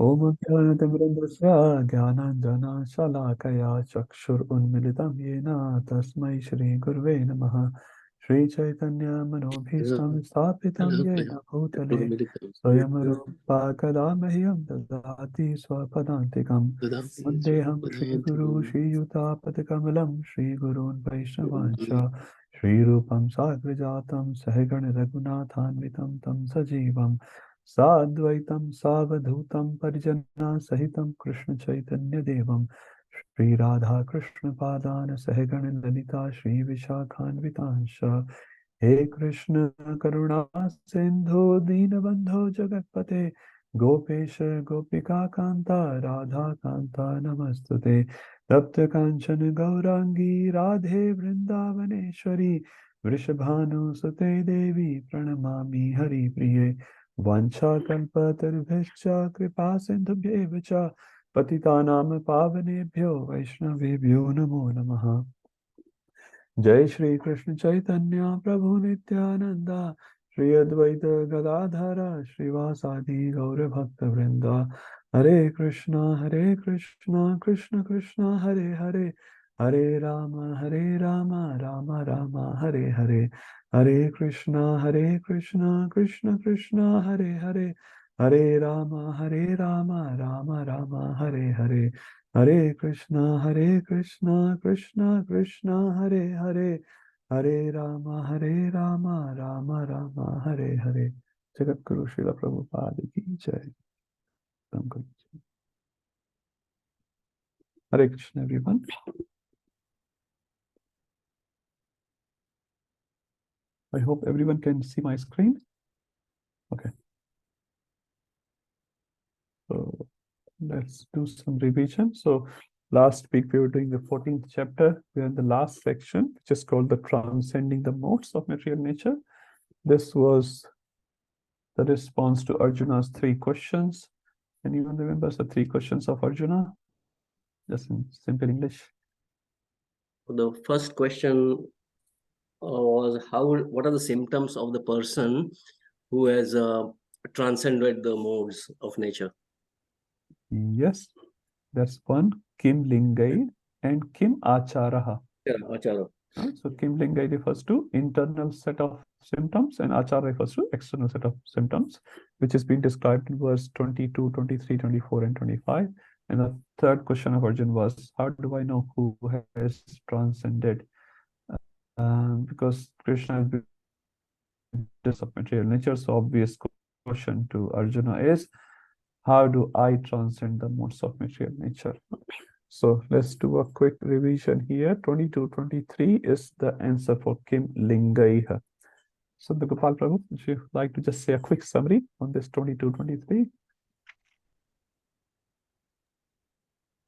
Om Jnanatimirandasya Jnananjana Shalakaya Chakshur Unmilitam Yena Tasmai Shri Gurve Namaha Shri Chaitanya Manobhishtam Sthapitam Yena Bhutale Swayam Rupa Kadamahyam Dadati Swapadantikam Vandeham Shri Guru Shri Yuta Padakamalam Shri Gurun Vaishnavancha Shri Rupam Sagrajatam Sahagana Raghunathanvitam Tam Sajivam Sadvaitam Savadhutam Parijana Sahitam Krishna Chaitanya Devam Shri Radha Krishna Padana Sahagana Lalita Shri Vishakhanvitansha He Krishna Karuna Sindhu Dinabandho Jagatpate Gopesha Gopika Kanta Radha Kanta Namastute Tapta Kanchana Gaurangi Radhe Vrindavaneshwari Vrishabhanu Sute Devi Pranamami Hari Priye Vanchakalpatarubhishcha kripa sindhubhyev cha patitanam pavanebhyo vaishnavebhyo namo namaha. Jai Shri Krishna Chaitanya Prabhu Nityananda Shri Advaita Gadadhara Srivasadi Gaura Bhakta Vrinda Hare Krishna Krishna Krishna Hare Hare Hare Rama Rama Rama Hare Hare Hare Krishna Krishna Krishna Hare Hare Hare Rama Rama Rama Hare Hare Hare Krishna Krishna Krishna Hare Hare Hare Rama Rama Rama Hare Hare. Jagat Guru Srila Prabhupada ki jai. Hare Krishna everyone. I hope everyone can see my screen. Okay. So let's do some revision. So last week we were doing the 14th chapter. We are in the last section, which is called the Transcending the Modes of Material Nature. This was the response to Arjuna's 3 questions. Anyone remembers the 3 questions of Arjuna? Just in simple English. The first question was what are the symptoms of the person who has transcended the modes of nature? Yes, that's one. Kim Lingai and Kim Acharaha. Yeah, Achara. So Kim Lingai refers to internal set of symptoms and Achara refers to external set of symptoms, which is being described in verse 22, 23, 24, and 25. And the third question of Arjuna was, how do I know who has transcended? Because Krishna has been of material nature, so obvious question to Arjuna is, how do I transcend the modes of material nature? So let's do a quick revision here. 22, 23 is the answer for Kim Lingaiha. So the Gopal Prabhu, would you like to just say a quick summary on this 22, 23?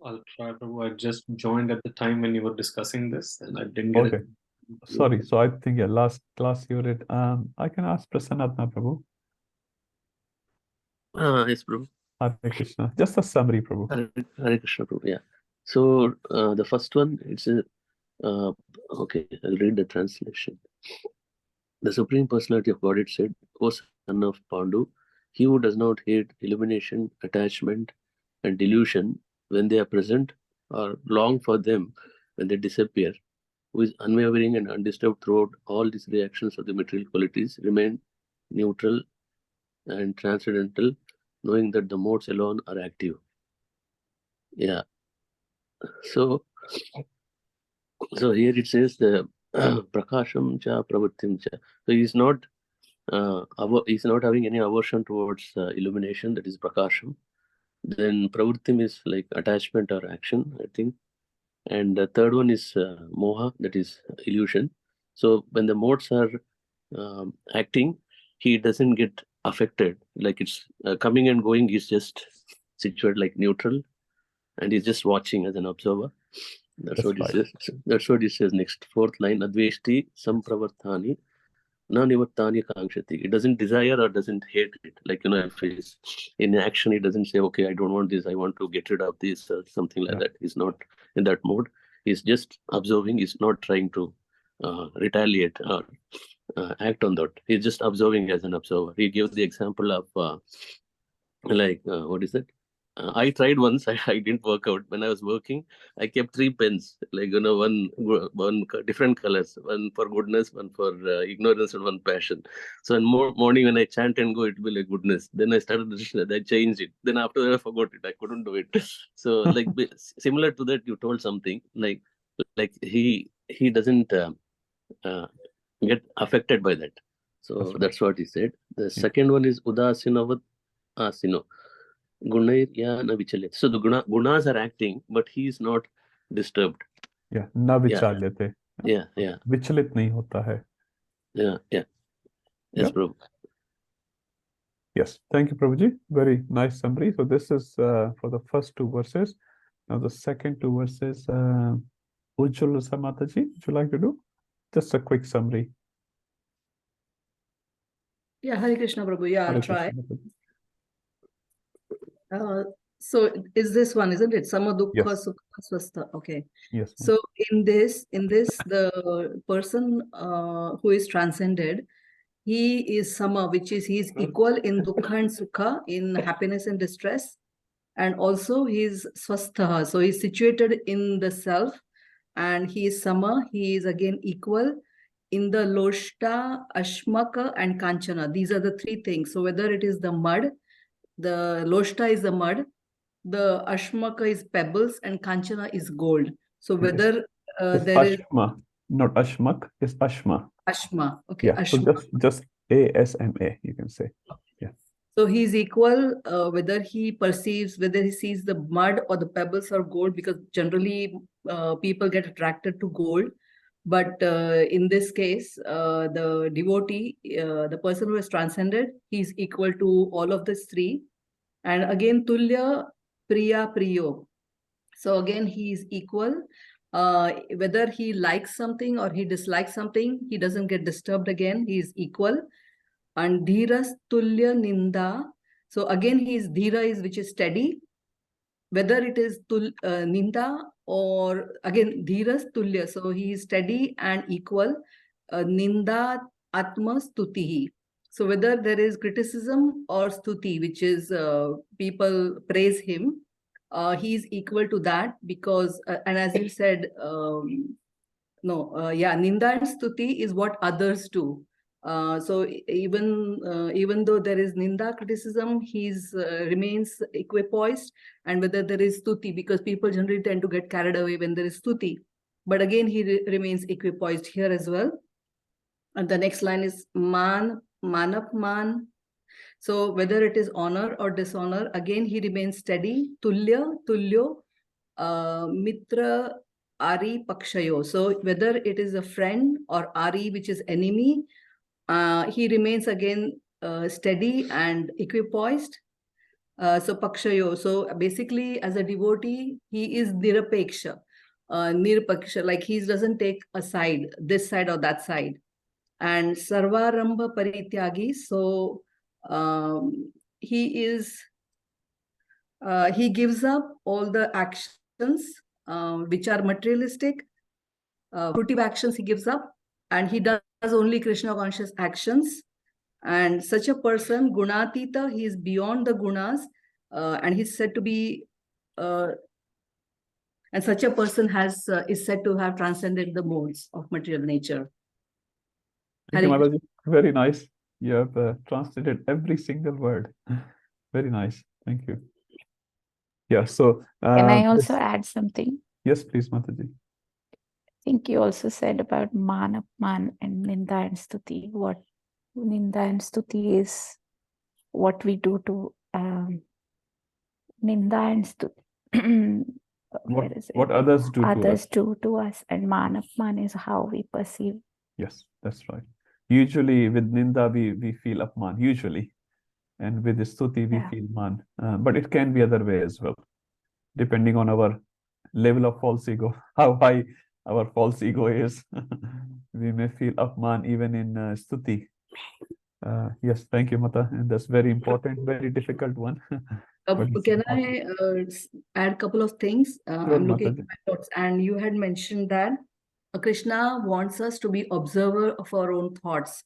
I'll try, Prabhu. I just joined at the time when you were discussing this, and I didn't get it. Sorry. So I think last class you read. I can ask Prasanatha Prabhu. Yes, Prabhu. Hare Krishna. Just a summary, Prabhu. Hare Krishna, Prabhu. Yeah. So the first one, it's a okay. I'll read the translation. The Supreme Personality of Godhead said, "O son of Pandu, he who does not hate illumination, attachment, and delusion when they are present, or long for them when they disappear, who is unwavering and undisturbed throughout all these reactions of the material qualities, remain neutral and transcendental, knowing that the modes alone are active." Yeah. So here it says the prakasham cha pravrittim cha. So he's not having any aversion towards illumination, that is prakasham. Then pravrittim is like attachment or action, I think. And the third one is moha, that is illusion. So when the modes are acting, he doesn't get affected. Like it's coming and going, he's just situated like neutral, and he's just watching as an observer. That's what right. It says. That's what it says next. 4th line, adveshti sampravarthani na nivartani kankshati. It doesn't desire or doesn't hate it. Like, if he's in action, he doesn't say, okay, I don't want this, I want to get rid of this, or something like that. He's not in that mode. He's just observing. He's not trying to retaliate or act on that. He's just observing as an observer. He gives the example of what is it? I tried once. I didn't work out. When I was working, I kept 3 pens, like one different colors, one for goodness, one for ignorance, and one passion. So in morning when I chant and go, it will be like goodness. Then I started I changed it. Then after that I forgot it. I couldn't do it. So like similar to that, you told something like he doesn't get affected by that. So that's what he said. The second one is Udasinavat Asino. Gunair ya na vichalyate. So the gunas are acting, but he is not disturbed. Yeah, na vichalyate. Yeah. Vichalit nahi hota hai. Yeah. Yes, Prabhu. Yes, thank you, Prabhuji. Very nice summary. So this is for the first 2 verses. Now the second 2 verses, Ujjwala Samataji, would you like to do? Just a quick summary. Yeah, Hare Krishna, Prabhu. Yeah, I'll Hare try. Krishna. So is this one, isn't it? Sama dukkha Yes. sukha swastha. Okay. Yes. So in this, the person who is transcended, he is sama, which is he is equal in dukkha and sukha, in happiness and distress, and also he is swastha. So he's situated in the self, and he is sama. He is again equal in the loshta, ashmaka, and kanchana. These are the 3 things. So whether it is the mud, the loshta is the mud, the ashmaka is pebbles, and kanchana is gold. So whether there is ashma, not ashmak, it's ashma. ashma. Okay, Yeah, ashma. so just ASMA, you can say. Yeah. So he's equal whether he perceives, whether he sees the mud or the pebbles or gold, because generally people get attracted to gold. But in this case, the devotee, the person who has transcended, he's equal to all of these 3. And again, tulya, priya, priyo. So again, he is equal. Whether he likes something or he dislikes something, he doesn't get disturbed again. He is equal. And dhiras tulya ninda. So again, his dhira is which is steady. Whether it is ninda or again dhiras tulya. So he is steady and equal. Ninda atma stutihi. So whether there is criticism or stuti, which is people praise him, he is equal to that, because and as you said, ninda and stuti is what others do. So even though there is ninda, criticism, he's remains equipoised. And whether there is stuti, because people generally tend to get carried away when there is stuti, but again he remains equipoised here as well. And the next line is manapman. So whether it is honor or dishonor, again he remains steady. Tulya, tulyo, mitra, ari, pakshayo. So whether it is a friend or ari, which is enemy, he remains again steady and equipoised. So pakshayo. So basically, as a devotee, he is nirapeksha, nirpaksha, like he doesn't take a side, this side or that side. And sarvarambha parityagi. So he gives up all the actions which are materialistic, fruitive actions he gives up, and he does only Krishna conscious actions. And such a person, gunatita, he is beyond the gunas, and he's said to be, and such a person is said to have transcended the modes of material nature. Thank you, Mataji. Very nice. You have translated every single word. Very nice. Thank you. Yeah, so... Can I also add something? Yes, please, Mataji. I think you also said about man, apman, and ninda and stuti. What ninda and stuti is what we do to ninda and stuti. What others do others to us. do to us, and man, apman is how we perceive. Yes, that's right. Usually with ninda we feel apman, usually. And with stuti we feel man. But it can be other way as well, depending on our level of false ego, how high our false ego is. We may feel apman even in stuti. Yes, thank you, Mata. And that's very important, very difficult one. Can I add a couple of things? Sure, I'm looking at Mataji. my notes, and you had mentioned that Krishna wants us to be observer of our own thoughts.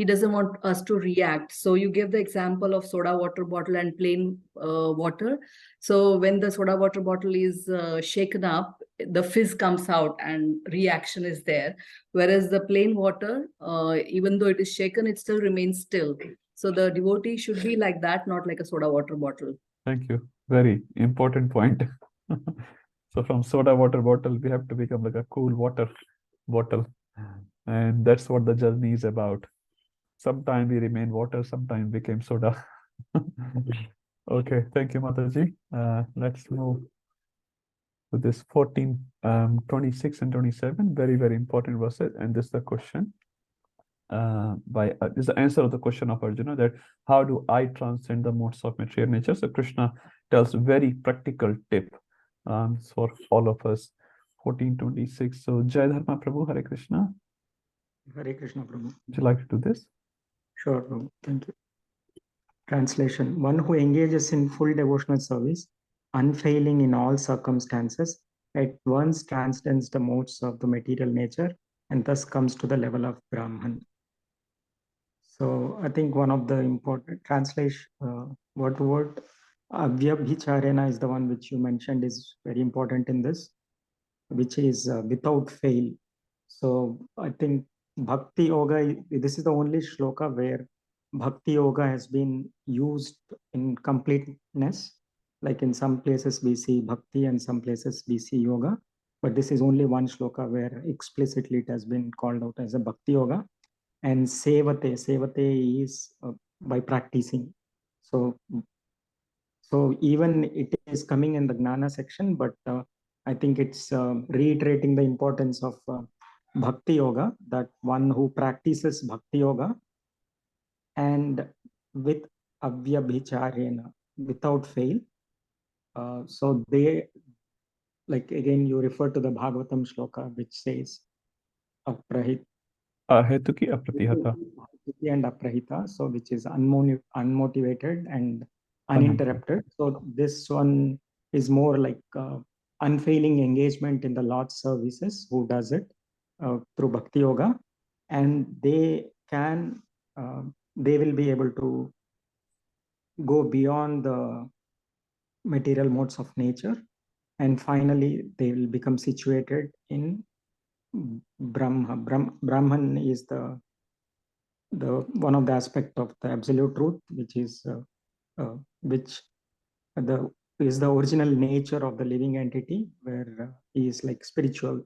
he doesn't want us to react. So you give the example of soda water bottle and plain water. So when the soda water bottle is shaken up, the fizz comes out and reaction is there. Whereas the plain water, even though it is shaken, it still remains still. So the devotee should be like that, not like a soda water bottle. Thank you. Very important point. So from soda water bottle, we have to become like a cool water bottle. And that's what the journey is about. Sometimes we remain water, sometimes became soda. Okay, thank you, Mataji. Let's move to this 14, 26 and 27. Very, very important verses. And this is the question. Is the answer of the question of Arjuna, that how do I transcend the modes of material nature? So Krishna tells very practical tip for all of us. 14:26. So Jai Dharma Prabhu, Hare Krishna. Hare Krishna Prabhu. Would you like to do this? Sure, Prabhu. Thank you. Translation. One who engages in full devotional service, unfailing in all circumstances, at once transcends the modes of the material nature and thus comes to the level of Brahman. So I think one of the important translation, word to word, Avyabhicharena is the one which you mentioned is very important in this, which is without fail. So I think Bhakti Yoga, this is the only shloka where Bhakti Yoga has been used in completeness. Like in some places we see Bhakti and some places we see Yoga, but this is only one shloka where explicitly it has been called out as a Bhakti Yoga. And Sevate is by practicing. So even it is coming in the Gnana section, but I think it's reiterating the importance of Bhakti Yoga, that one who practices Bhakti Yoga and with Avyabhicharena, without fail. So they, like again, you refer to the Bhagavatam shloka, which says Aprahit. Ahetuki apratihata. And Aprahita, so which is unmotivated and uninterrupted. So this one is more like unfailing engagement in the Lord's services, who does it through Bhakti Yoga, and they will be able to go beyond the material modes of nature, and finally they will become situated in Brahma. Brahman is the one of the aspect of the absolute truth, which is is the original nature of the living entity, where he is like spiritual.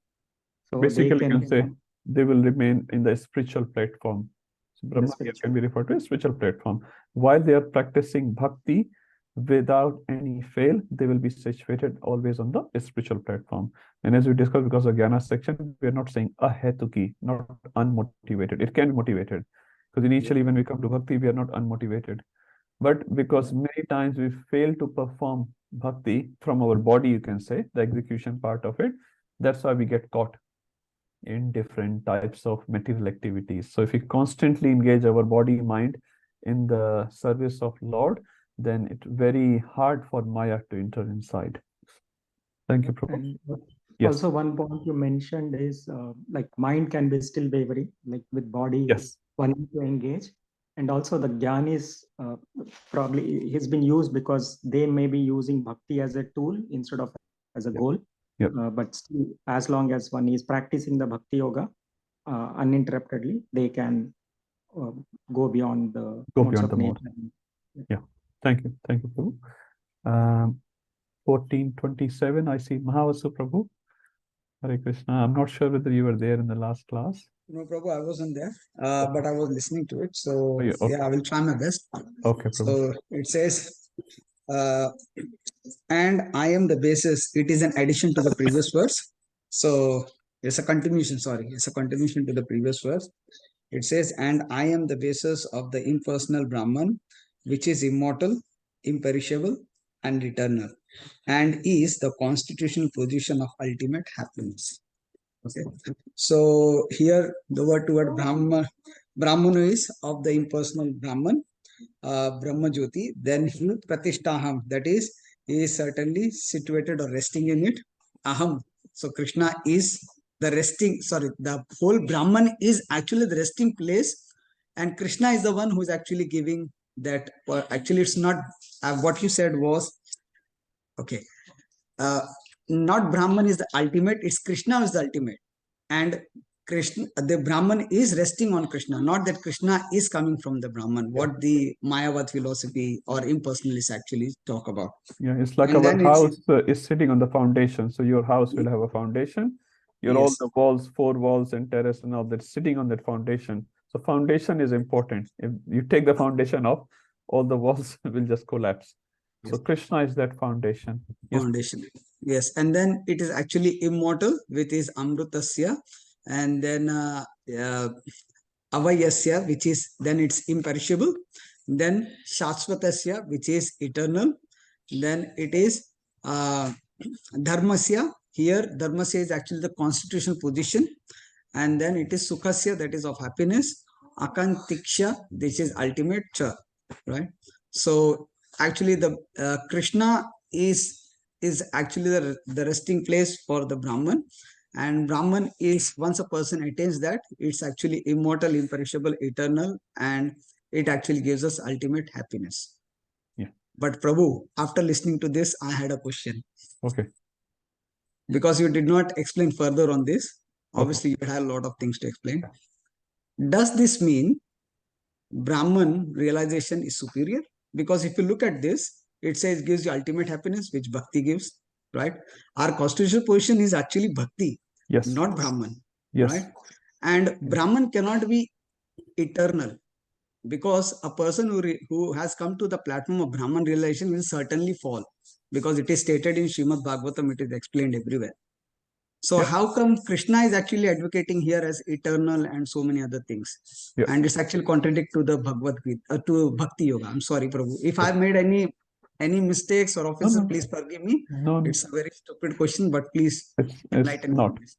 So basically, you can say they will remain in the spiritual platform. So Brahma here can be referred to as spiritual platform. While they are practicing bhakti without any fail, they will be situated always on the spiritual platform. And as we discussed, because of Jnana section, we are not saying ahetuki, not unmotivated. It can be motivated. Because initially, when we come to bhakti, we are not unmotivated. But because many times we fail to perform bhakti from our body, you can say, the execution part of it, that's why we get caught in different types of material activities. So if we constantly engage our body, mind in the service of Lord, then it's very hard for Maya to enter inside. Thank you, Prabhu. Yes. Also, one point you mentioned is like mind can be still wavering, like with body, yes, one need to engage. And also the Jnanis probably has been used because they may be using bhakti as a tool instead of as a goal. Yep. But still, as long as one is practicing the bhakti yoga uninterruptedly, they can go beyond the modes of nature. Yeah. Thank you, Prabhu. 14:27. I see Mahavasu Prabhu. Hare Krishna. I'm not sure whether you were there in the last class. No, Prabhu, I wasn't there, but I was listening to it. So okay. Yeah, I will try my best. Okay, Prabhu. So it says, and I am the basis. It is an addition to the previous verse. So it's a continuation. Sorry, it's a continuation to the previous verse. It says, and I am the basis of the impersonal Brahman, which is immortal, imperishable, and eternal, and is the constitutional position of ultimate happiness. Okay. So here the word to word Brahmana is of the impersonal Brahman, Brahma Jyoti. Then he Pratishtaham, that is, he is certainly situated or resting in it. Aham. So Krishna is the resting, the whole Brahman is actually the resting place and Krishna is the one who is actually giving that. Actually, it's not what you said was okay. Not Brahman is the ultimate; it's Krishna is the ultimate, and Krishna, the Brahman is resting on Krishna. Not that Krishna is coming from the Brahman. What the Mayavad philosophy or impersonalists actually talk about. Yeah, it's like And our then house is sitting on the foundation. So your house will have a foundation. Your all Yes. the walls, 4 walls and terrace and all that sitting on that foundation. So foundation is important. If you take the foundation off, all the walls will just collapse. So Krishna is that foundation. Yes. Foundation. Yes, and then it is actually immortal with his Amrutasya, and then Avayasya, which is then it's imperishable, then Shashvatasya, which is eternal, then it is Dharmasya. Here, Dharmasya is actually the constitutional position, and then it is Sukhasya, that is of happiness, Akantiksha, this is ultimate, right? So actually, the Krishna is actually the resting place for the Brahman, and Brahman is, once a person attains that, it's actually immortal, imperishable, eternal, and it actually gives us ultimate happiness. Yeah. But Prabhu, after listening to this, I had a question. Okay. Because you did not explain further on this. Obviously, you had a lot of things to explain. Does this mean Brahman realization is superior? Because if you look at this, it says it gives you ultimate happiness, which Bhakti gives, right? Our constitutional position is actually Bhakti, Yes. not Brahman, Yes. right? And Brahman cannot be eternal, because a person who has come to the platform of Brahman realization will certainly fall, because it is stated in Srimad Bhagavatam, it is explained everywhere. So how come Krishna is actually advocating here as eternal and so many other things? Yeah. And it's actually contradict to the Bhagavad Gita, to Bhakti Yoga. I'm sorry, Prabhu. If I've made any mistakes or offenses, no. please forgive me. No, no. It's a very stupid question, but please It's enlighten me not. on this.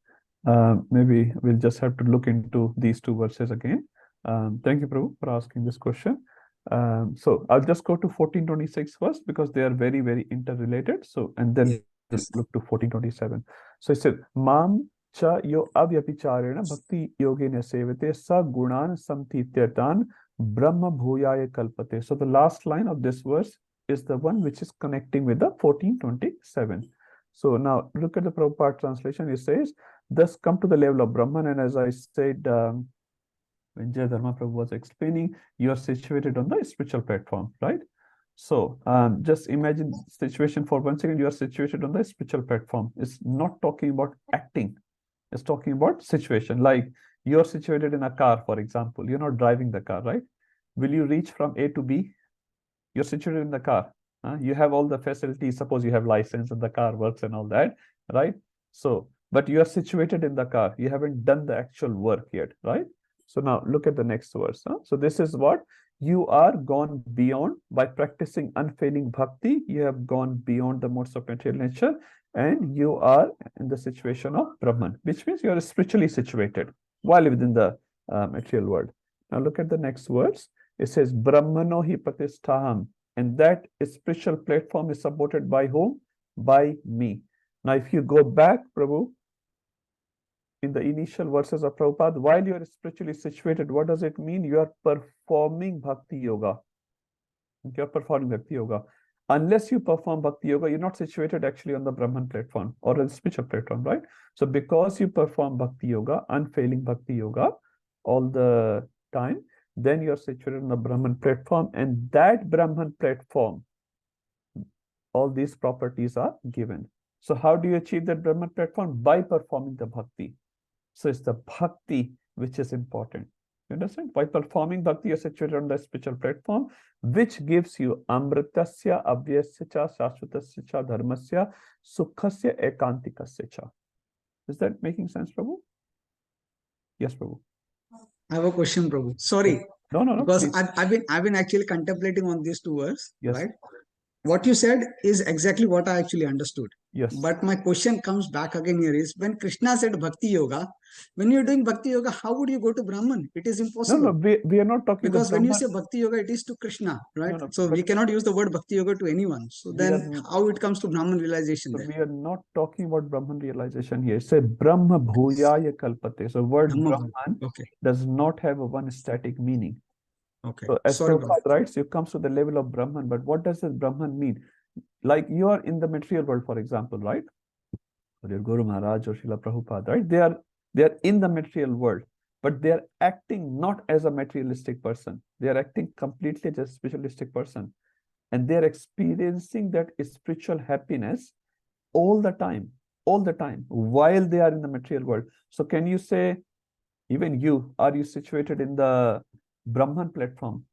Maybe we'll just have to look into these 2 verses again. Thank you, Prabhu, for asking this question. So I'll just go to 1426 first, because they are very, very interrelated. So, and then Yes. look to 1427. So it said, Mam cha yo avyapicharena bhakti yogena sevate sa gunan samtityatan brahma bhuyaya kalpate. So the last line of this verse is the one which is connecting with the 1427. So now look at the Prabhupada translation. It says, thus come to the level of Brahman. And as I said, when Jai Dharma Prabhu was explaining, you are situated on the spiritual platform, right? So just imagine situation for 1 second. You are situated on the spiritual platform. It's not talking about acting. It's talking about situation. Like you're situated in a car, for example. You're not driving the car, right? Will you reach from A to B? You're situated in the car. You have all the facilities. Suppose you have license and the car works and all that, right? So, but you are situated in the car. You haven't done the actual work yet, right? So now look at the next verse. So this is what you are gone beyond by practicing unfailing bhakti. You have gone beyond the modes of material nature, and you are in the situation of Brahman, which means you are spiritually situated while within the material world. Now look at the next verse. It says, Brahmano hi pratisthaham. And that spiritual platform is supported by whom? By me. Now, if you go back, Prabhu, in the initial verses of Prabhupada, while you are spiritually situated, what does it mean? You are performing Bhakti Yoga. You are performing Bhakti Yoga. Unless you perform Bhakti Yoga, you're not situated actually on the Brahman platform or the spiritual platform, right? So because you perform Bhakti Yoga, unfailing Bhakti Yoga all the time, then you're situated on the Brahman platform, and that Brahman platform, all these properties are given. So how do you achieve that Brahman platform? By performing the bhakti. So it's the bhakti which is important. You understand? By performing bhakti, you're situated on the spiritual platform, which gives you amritasya, avyasya cha, shashvatasya cha, dharmasya, sukhasya, ekantikasya cha. Is that making sense, Prabhu? Yes, Prabhu. I have a question, Prabhu. Sorry. No, because please. I've been actually contemplating on these 2 words, Yes. right? What you said is exactly what I actually understood. Yes. But my question comes back again here is, when Krishna said Bhakti Yoga, when you're doing Bhakti Yoga, how would you go to Brahman? It is impossible. No, we are not talking because about when you Brahman. say Bhakti Yoga, it is to Krishna, right? No, so we cannot use the word Bhakti Yoga to anyone. So then how it comes to Brahman realization? So then? we are not talking about Brahman realization here. Say Brahma Bhuyaya Kalpate. So word Brahman Okay. does not have a one static meaning. Okay. So as Sorry, Prabhupada writes, you comes to the level of Brahman, but what does this Brahman mean? Like you are in the material world, for example, right? Or your Guru Maharaj or Srila Prabhupada, right? They are in the material world, but they are acting not as a materialistic person. They are acting completely as a spiritualistic person. And they are experiencing that spiritual happiness all the time, while they are in the material world. So can you say, even you, are you situated in the Brahman platform?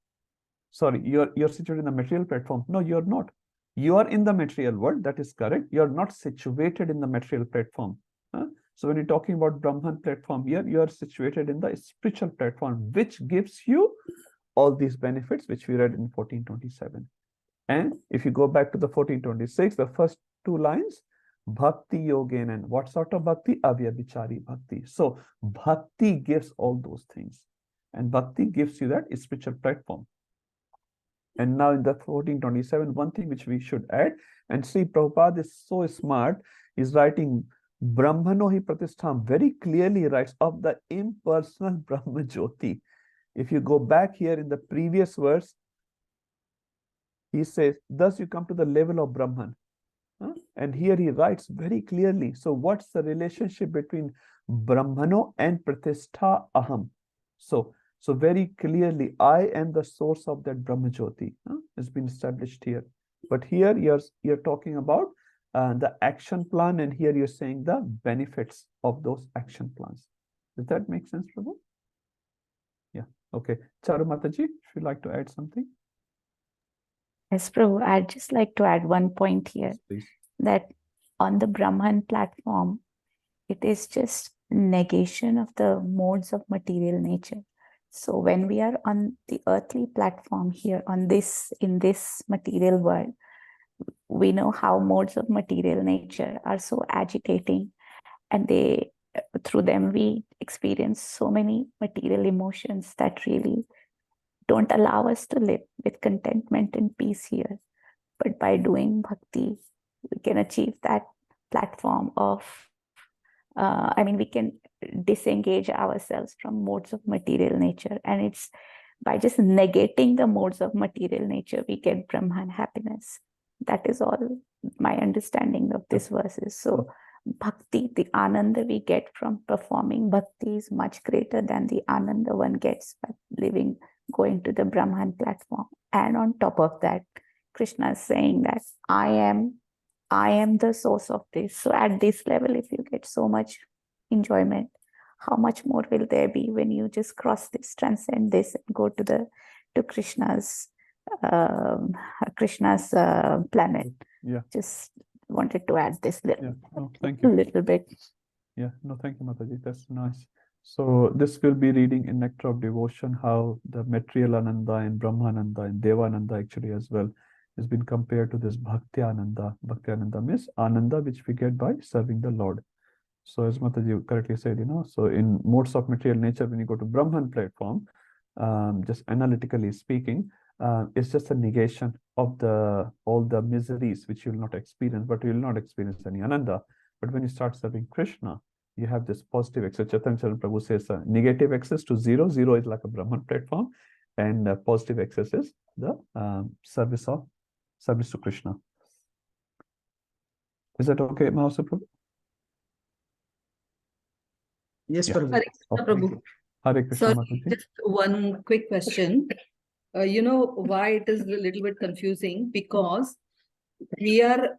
Sorry, you're situated in the material platform. No, you're not. You are in the material world, that is correct. You're not situated in the material platform. So when you're talking about Brahman platform here, you are situated in the spiritual platform, which gives you all these benefits, which we read in 1427. And if you go back to the 1426, the first two lines, Bhakti Yogen, and what sort of Bhakti? Avyabhichari Bhakti. So Bhakti gives all those things. And Bhakti gives you that spiritual platform. And now in the 1427, one thing which we should add, and Sri Prabhupada is so smart, is writing Brahmano hi Pratishtham, very clearly writes of the impersonal Brahma Jyoti. If you go back here in the previous verse, he says, thus you come to the level of Brahman. And here he writes very clearly. So what's the relationship between Brahmano and Pratishtha Aham? So very clearly, I am the source of that Brahma Jyoti. Has been established here. But here you're talking about the action plan, and here you're saying the benefits of those action plans. Does that make sense, Prabhu? Yeah. Okay. Charu Mataji, if you'd like to add something. Yes, Prabhu, I'd just like to add one point here, Yes, please. that on the Brahman platform, it is just negation of the modes of material nature. So when we are on the earthly platform here, in this material world, we know how modes of material nature are so agitating, and through them we experience so many material emotions that really don't allow us to live with contentment and peace here. But by doing bhakti, we can achieve that platform of, we can disengage ourselves from modes of material nature. And it's by just negating the modes of material nature, we get Brahman happiness. That is all my understanding of this verses. So bhakti, the ananda we get from performing bhakti is much greater than the ananda one gets by going to the Brahman platform. And on top of that, Krishna is saying that I am the source of this. So at this level, if you get so much enjoyment, how much more will there be when you just cross this, transcend this, and go to Krishna's planet? Yeah. Just wanted to add this little, thank you. little bit. Yeah, no, thank you, Mataji. That's nice. So this will be reading in Nectar of Devotion how the material Ananda and Brahmananda and Devananda actually as well has been compared to this Bhakti Ananda. Bhakti Ananda means Ananda which we get by serving the Lord. So as Mataji correctly said, so in modes of material nature, when you go to Brahman platform, just analytically speaking, it's just a negation of all the miseries which you will not experience, but you will not experience any Ananda. But when you start serving Krishna, you have this positive access. Chaitanya Prabhu says negative access to zero. Zero is like a Brahman platform, and positive access is the service to Krishna. Is that okay, Mahasa Prabhu? Yes, Yeah. Prabhu. Hare Krishna, Prabhu. Hare Krishna, Sorry, Mataji. just one quick question. You know why it is a little bit confusing? Because we are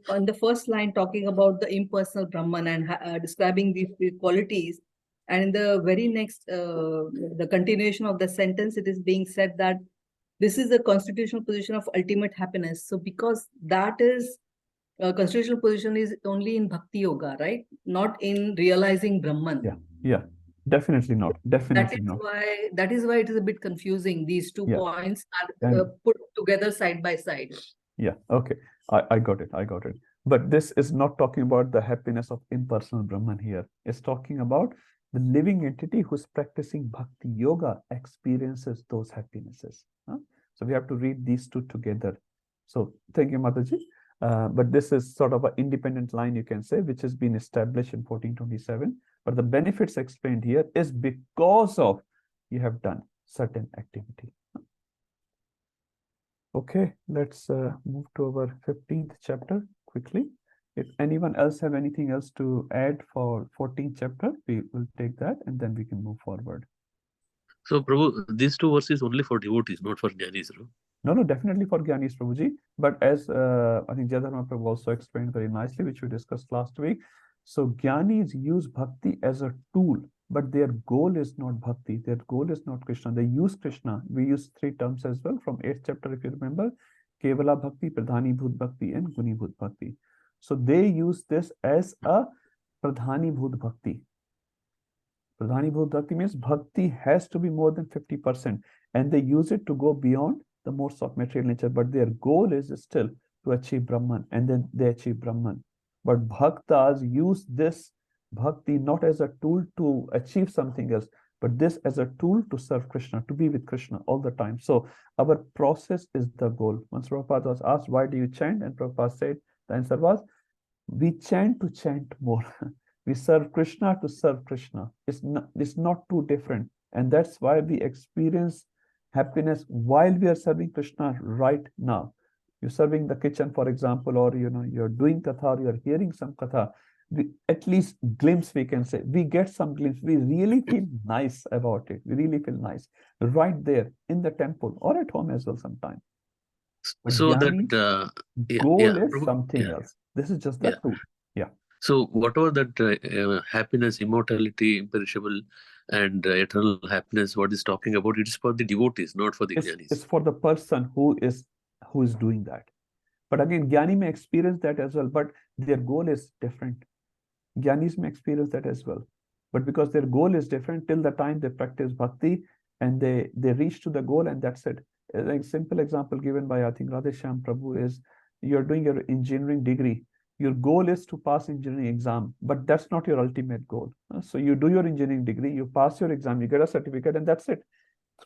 on the first line talking about the impersonal Brahman and describing these qualities. And in the very next, the continuation of the sentence, it is being said that this is the constitutional position of ultimate happiness. So because that is constitutional position is only in Bhakti Yoga, right? Not in realizing Brahman. Yeah. Definitely not. Definitely not. That is why it is a bit confusing. These 2 points are put together side by side. Yeah, okay. I got it. But this is not talking about the happiness of impersonal Brahman here. It's talking about the living entity who's practicing Bhakti Yoga experiences those happinesses. So we have to read these two together. So thank you, Mataji. But this is sort of an independent line, you can say, which has been established in 1427. But the benefits explained here is because of you have done certain activity. Okay, let's move to our 15th chapter quickly. If anyone else have anything else to add for 14th chapter, we will take that and then we can move forward. So, Prabhu, these two verses only for devotees, not for jnanis, no? No, definitely for Gyanis, Prabhuji. But as I think Jadharma Prabhu also explained very nicely, which we discussed last week. So Gyanis use bhakti as a tool, but their goal is not bhakti. Their goal is not Krishna. They use Krishna. We use three terms as well from 8th chapter, if you remember. Kevala Bhakti, Pradhani Bhut Bhakti, and Guni Bhut Bhakti. So they use this as a Pradhani Bhut Bhakti. Pradhani Bhut Bhakti means bhakti has to be more than 50%, and they use it to go beyond the modes of material nature, but their goal is still to achieve Brahman, and then they achieve Brahman. But bhaktas use this bhakti not as a tool to achieve something else, but this as a tool to serve Krishna, to be with Krishna all the time. So our process is the goal. Once Prabhupada was asked, why do you chant? And Prabhupada said, the answer was, we chant to chant more. We serve Krishna to serve Krishna. It's not too different. And that's why we experience happiness while we are serving Krishna right now. You're serving the kitchen, for example, or you're doing katha, or you're hearing some katha. At least glimpse we can say. We get some glimpse. We really feel nice about it. We really feel nice right there in the temple or at home as well sometimes. But So Jnani, that goal is Prabhu, something else. This is just the tool. Yeah. So whatever that happiness, immortality, imperishable, and eternal happiness, what is talking about, it is for the devotees, not for the jnanis. It's for the person who is doing that. But again, Jnani may experience that as well, but their goal is different. Jnanis may experience that as well. But because their goal is different, till the time they practice bhakti and they reach to the goal, and that's it. A simple example given by, I think, Radheshyam Prabhu is, you're doing your engineering degree. Your goal is to pass engineering exam, but that's not your ultimate goal. So you do your engineering degree, you pass your exam, you get a certificate, and that's it.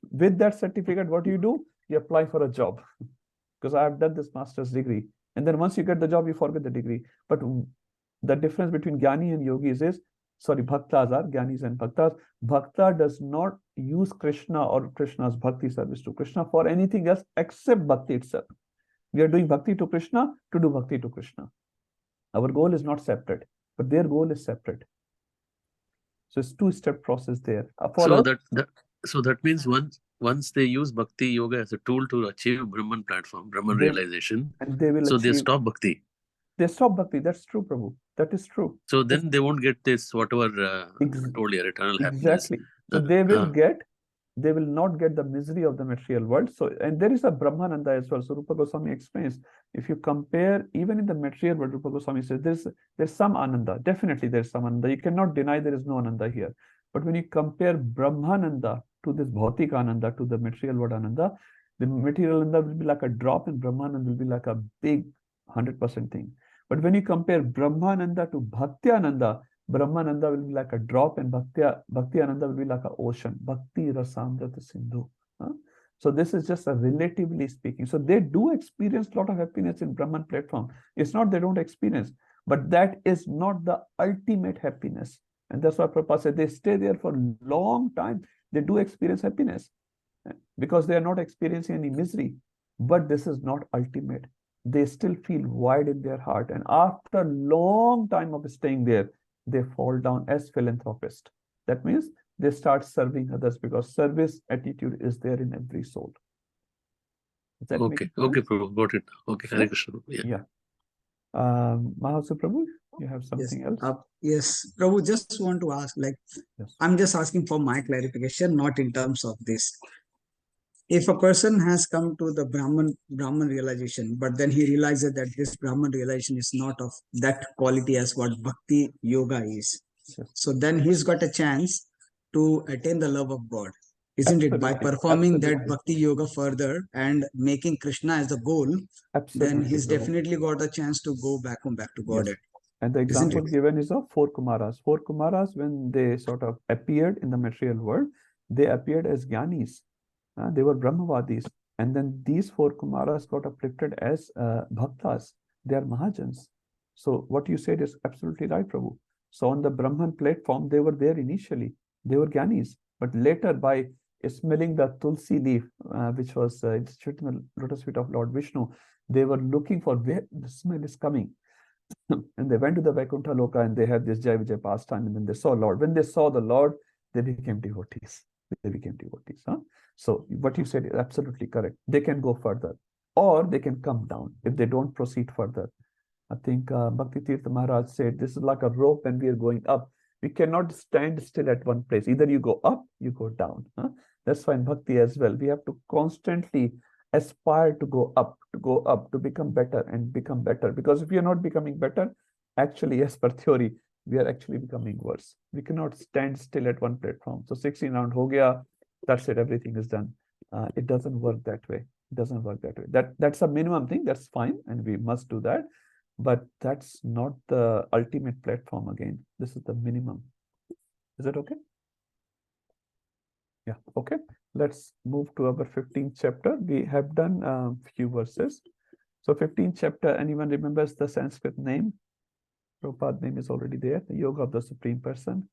With that certificate, what do? You apply for a job. Because I have done this master's degree. And then once you get the job, you forget the degree. But the difference between Jnani and Yogis is, sorry, Bhaktas are Jnanis and Bhaktas. Bhakta does not use Krishna or Krishna's bhakti service to Krishna for anything else except bhakti itself. We are doing bhakti to Krishna to do bhakti to Krishna. Our goal is not separate, but their goal is separate. So it's two-step process there. So that means once they use bhakti yoga as a tool to achieve Brahman platform, Brahman realization, and they will they stop bhakti. They stop bhakti. That's true, Prabhu. That is true. So then they won't get this whatever told here, eternal happiness. Exactly. So they will not get the misery of the material world. So, and there is a Brahmananda as well. So Rupa Goswami explains, if you compare even in the material world, Rupa Goswami says there's some Ananda. Definitely there's some Ananda. You cannot deny there is no Ananda here. But when you compare Brahmananda to this Bhautik Ananda, to the material world Ananda, the material Ananda will be like a drop and Brahmananda will be like a big 100% thing. But when you compare Brahmananda to Bhakti-ananda, Brahmananda will be like a drop and Bhakti-ananda will be like an ocean. Bhakti Rasamrita Sindhu. So this is just a relatively speaking. So they do experience a lot of happiness in Brahman platform. It's not they don't experience, but that is not the ultimate happiness. And that's why Prabhupada said they stay there for a long time. They do experience happiness because they are not experiencing any misery. But this is not ultimate. They still feel wide in their heart. And after a long time of staying there, they fall down as philanthropists. That means they start serving others because service attitude is there in every soul. Okay, Prabhu, got it. Okay, Hare Krishna. Yeah. Mahasu Prabhu, you have something else? Yes, Prabhu, just want to ask, I'm just asking for my clarification, not in terms of this. If a person has come to the Brahman realization, but then he realizes that this Brahman realization is not of that quality as what Bhakti Yoga is. Yes. So then he's got a chance to attain the love of God, isn't it? By performing that Bhakti Yoga further and making Krishna as the goal, then he's definitely got a chance to go back to God. Yes. And the example given is of 4 Kumaras. 4 Kumaras, when they sort of appeared in the material world, they appeared as Jnanis. They were Brahmavadis. And then these 4 Kumaras got uplifted as Bhaktas. They are Mahajans. So what you said is absolutely right, Prabhu. So on the Brahman platform, they were there initially. They were Jnanis. But later, by smelling the tulsi leaf, which was instituted in the lotus feet of Lord Vishnu. They were looking for where the smell is coming. And they went to the Vaikuntha Loka and they had this Jai Vijay pastime, and then they saw Lord. When they saw the Lord, they became devotees. They became devotees. Huh? So what you said is absolutely correct. They can go further, or they can come down if they don't proceed further. I think Bhakti Tirtha Maharaj said, this is like a rope and we are going up. We cannot stand still at one place. Either you go up, you go down. Huh? That's why in Bhakti as well, we have to constantly aspire to go up, to become better and become better. Because if you're not becoming better, actually, as per theory, we are actually becoming worse. We cannot stand still at one platform. So 16 round ho gaya, that's it, everything is done. It doesn't work that way. It doesn't work that way. That's a minimum thing, that's fine, and we must do that. But that's not the ultimate platform again. This is the minimum. Is that okay? Yeah, okay. Let's move to our 15th chapter. We have done a few verses. So 15th chapter, anyone remembers the Sanskrit name? Prabhupada's name is already there. The Yoga of the Supreme Person.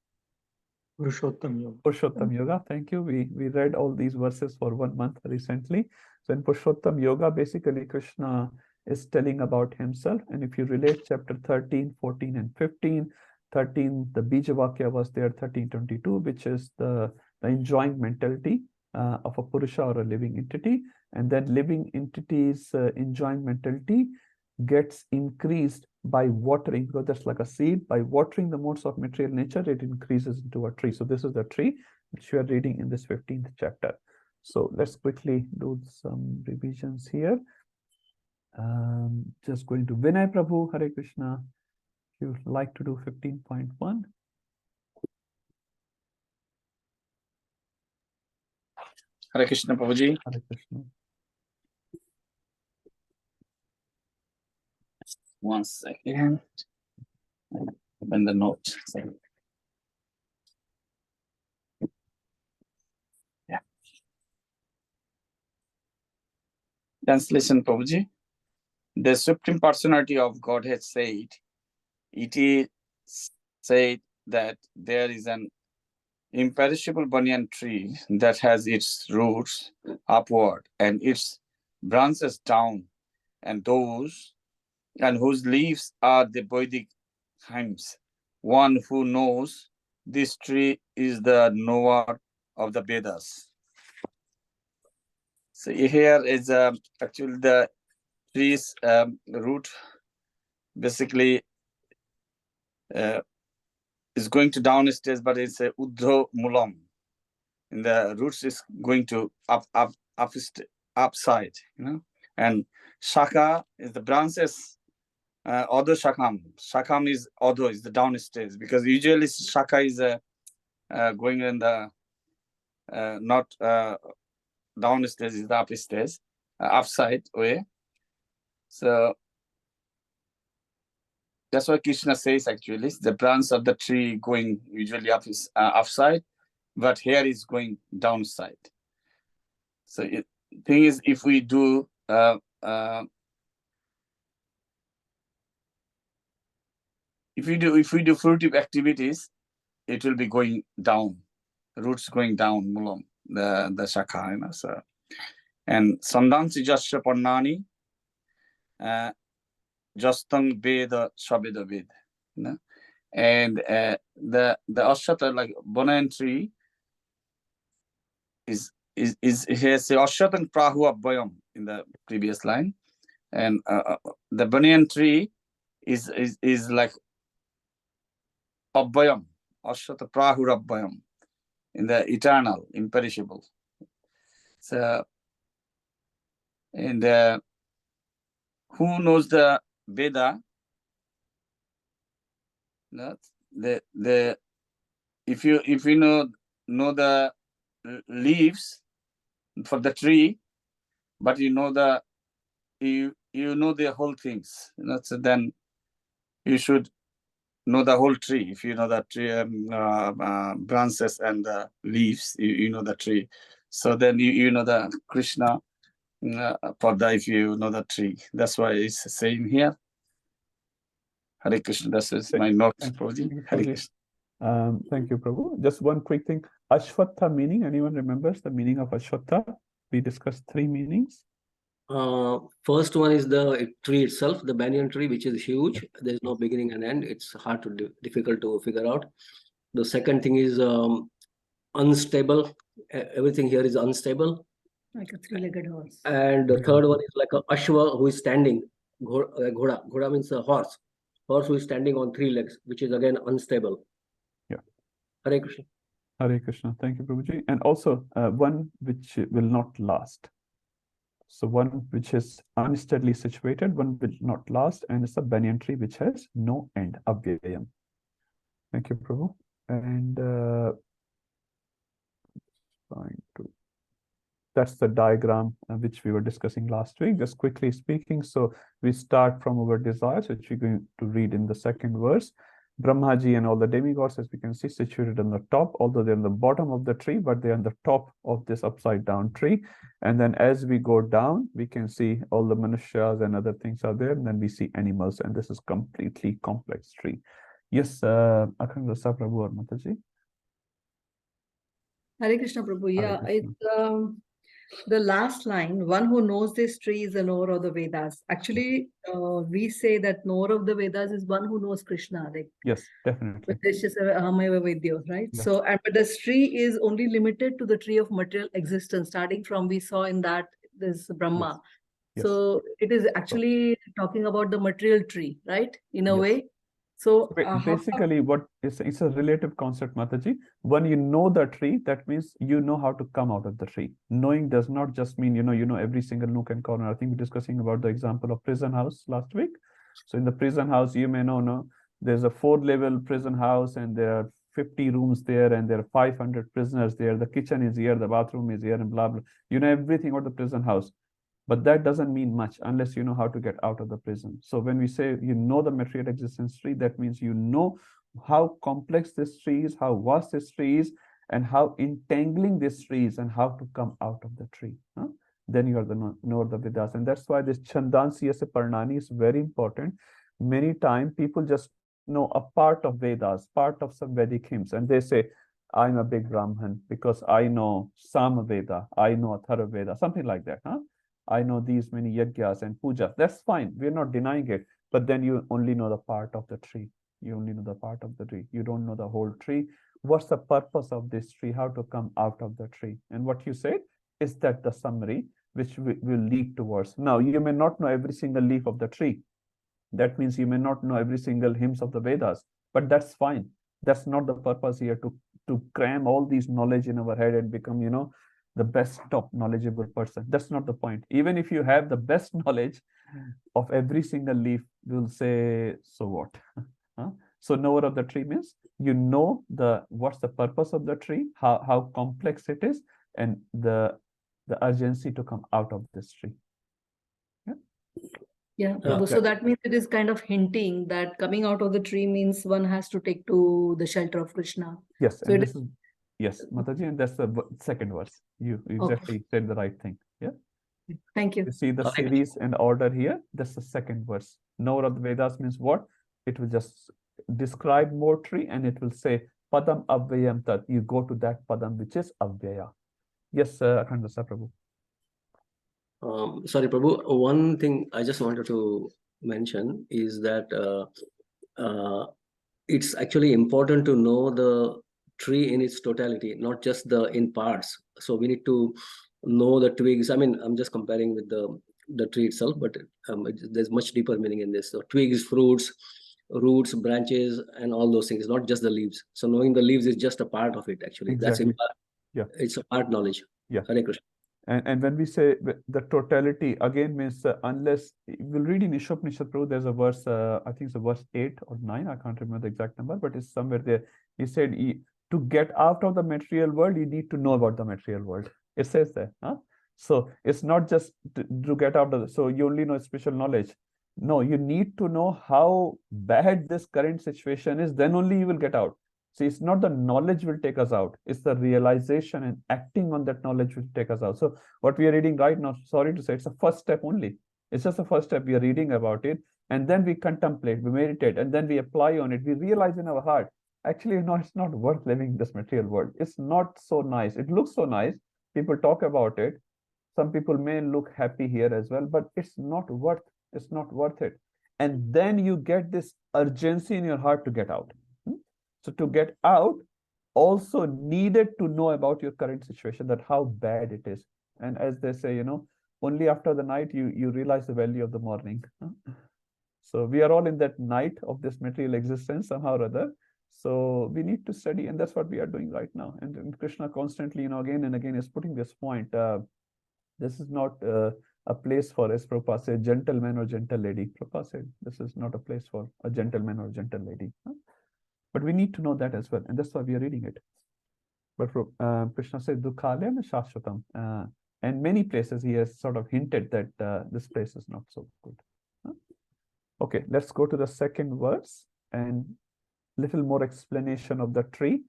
Purushottam Yoga. Purushottam Yoga, thank you. We read all these verses for 1 month recently. So in Purushottam Yoga, basically Krishna is telling about himself. And if you relate chapter 13, 14, and 15, 13, the Bija Vakya was there, 13:22, which is the enjoying mentality of a Purusha or a living entity. And then living entity's enjoying mentality gets increased by watering, because that's like a seed. By watering the modes of material nature, it increases into a tree. So this is the tree which we are reading in this 15th chapter. So let's quickly do some revisions here. Just going to Vinay Prabhu, Hare Krishna. If you'd like to do 15.1. Hare Krishna, Prabhuji. Hare Krishna. 1 second. Open the note. Yeah. Translation, Prabhuji. The Supreme Personality of Godhead said, it is said that there is an imperishable banyan tree that has its roots upward and its branches down, and whose leaves are the Vedic hymns. One who knows this tree is the knower of the Vedas. So here is actually the tree's root basically is going to downstairs, but it's a Uddho Mulam. And the roots is going to upside, And Shaka is the branches. Odho Shakam. Shakam is Odho, is the downstairs, because usually Shaka is going in the not downstairs, is the upstairs, upside way. So that's what Krishna says actually. The branch of the tree going usually upside, but here is going downside. So the thing is, if we do fruitive activities, it will be going down, roots going down, mulam, the shakha, So, and Sandansi Jasya Pannani, Justang Veda Shabeda Ved, And the Ashata, like banyan tree, is has a Ashatan Prahu Abbayam in the previous line, and the banyan tree is like Abbayam, Ashata Prahu Abbayam, in the eternal, imperishable. So, and who knows the Veda? If you know the leaves for the tree, but you know the whole things, so then you should know the whole tree. If you know the tree branches and the leaves, you know the tree. So then you know the Krishna if you know the tree. That's why it's saying here. Hare Krishna. That is my note, Prabhuji. Hare Krishna. Thank you, Prabhu. Just one quick thing. Ashwatha meaning, anyone remembers the meaning of Ashwatha? We discussed 3 meanings. First one is the tree itself, the banyan tree, which is huge. There's no beginning and end. It's hard to difficult to figure out. The second thing is unstable. Everything here is unstable. Like a 3-legged horse. And the third one is like a ashwa who is standing. Ghoda. Ghoda means a horse. Horse who is standing on 3 legs, which is again unstable. Yeah. Hare Krishna. Hare Krishna. Thank you, Prabhuji. And also one which will not last. So one which is unsteadily situated, one will not last, and it's a banyan tree which has no end. Avyayam. Thank you, Prabhu. And that's the diagram which we were discussing last week, just quickly speaking. So we start from our desires, which we're going to read in the second verse. Brahmaji and all the demigods, as we can see, situated on the top, although they're on the bottom of the tree, but they're on the top of this upside down tree. And then as we go down, we can see all the Manushas and other things are there. And then we see animals, and this is completely complex tree. Yes, Akhanda Prabhu or Mataji. Hare Krishna, Prabhu. Yeah, Hare Krishna. it's the last line, one who knows this tree is the knower of the Vedas. Actually, we say that knower of the Vedas is one who knows Krishna. Like, yes, definitely. Right? Yeah. So, and but this tree is only limited to the tree of material existence, starting from we saw in that this Brahma. Yes. So it is actually talking about the material tree, right? In a Yes. way. So basically, what is it's a relative concept, Mataji. When you know the tree, that means you know how to come out of the tree. Knowing does not just mean you know every single nook and corner. I think we're discussing about the example of prison house last week. So in the prison house, you may know there's a 4-level prison house, and there are 50 rooms there, and there are 500 prisoners there. The kitchen is here, the bathroom is here, and blah blah. You know everything about the prison house. But that doesn't mean much unless you know how to get out of the prison. So when we say you know the material existence tree, that means you know how complex this tree is, how vast this tree is, and how entangling this tree is, and how to come out of the tree. Then you are the knower of the Vedas. And that's why this Chandansiyasya Parnani is very important. Many times people just know a part of Vedas, part of some Vedic hymns, and they say, I'm a big Brahman because I know Samaveda, I know Atharva Veda, something like that. I know these many yagyas and pujas. That's fine. We're not denying it. But then you only know the part of the tree. You only know the part of the tree. You don't know the whole tree. What's the purpose of this tree? How to come out of the tree? And what you said is that the summary which will lead towards. Now, you may not know every single leaf of the tree. That means you may not know every single hymns of the Vedas. But that's fine. That's not the purpose here, to cram all these knowledge in our head and become, the best top knowledgeable person. That's not the point. Even if you have the best knowledge of every single leaf, we'll say, so what? So knower of the tree means you know what's the purpose of the tree, how complex it is, and the urgency to come out of this tree. Yeah, Prabhu. So that means it is kind of hinting that coming out of the tree means one has to take to the shelter of Krishna. Yes, so and this is yes, Mataji, and that's the second verse. You exactly said the right thing. Yeah. Thank you. You see the series and order here. That's the second verse. Knower of the Vedas means what? It will just describe more tree, and it will say Padam Avyayam Tat. You go to that Padam which is Avyaya. Yes, Akhanda Prabhu. Sorry, Prabhu. One thing I just wanted to mention is that it's actually important to know the tree in its totality, not just in parts. So we need to know the twigs. I mean, I'm just comparing with the tree itself, but there's much deeper meaning in this. So twigs, fruits, roots, branches, and all those things, not just the leaves. So knowing the leaves is just a part of it, actually. Exactly. It's a part knowledge. Yeah. Hare Krishna. And when we say the totality, again means unless we'll read in Ishopanishad Prabhu, there's a verse, I think it's a verse 8 or 9, I can't remember the exact number, but it's somewhere there. He said, to get out of the material world, you need to know about the material world. It says there. So it's not just to get out of it. So you only know special knowledge. No, you need to know how bad this current situation is, then only you will get out. See, it's not the knowledge will take us out. It's the realization and acting on that knowledge will take us out. So what we are reading right now, sorry to say, it's a first step only. It's just the first step. We are reading about it. And then we contemplate, we meditate, and then we apply on it. We realize in our heart, actually, no, it's not worth living in this material world. It's not so nice. It looks so nice. People talk about it. Some people may look happy here as well, but it's not worth it. And then you get this urgency in your heart to get out. So to get out, also needed to know about your current situation, that how bad it is. And as they say, only after the night you realize the value of the morning. So we are all in that night of this material existence somehow or other. So we need to study, and that's what we are doing right now. And Krishna constantly, again and again is putting this point. This is not a place for, as Prabhupada said, gentleman or gentle lady. Prabhupada said, this is not a place for a gentleman or gentle lady. But we need to know that as well, and that's why we are reading it. But Krishna said, Dukhalayam Shashvatam. And many places he has sort of hinted that this place is not so good. Okay, let's go to the second verse and little more explanation of the tree,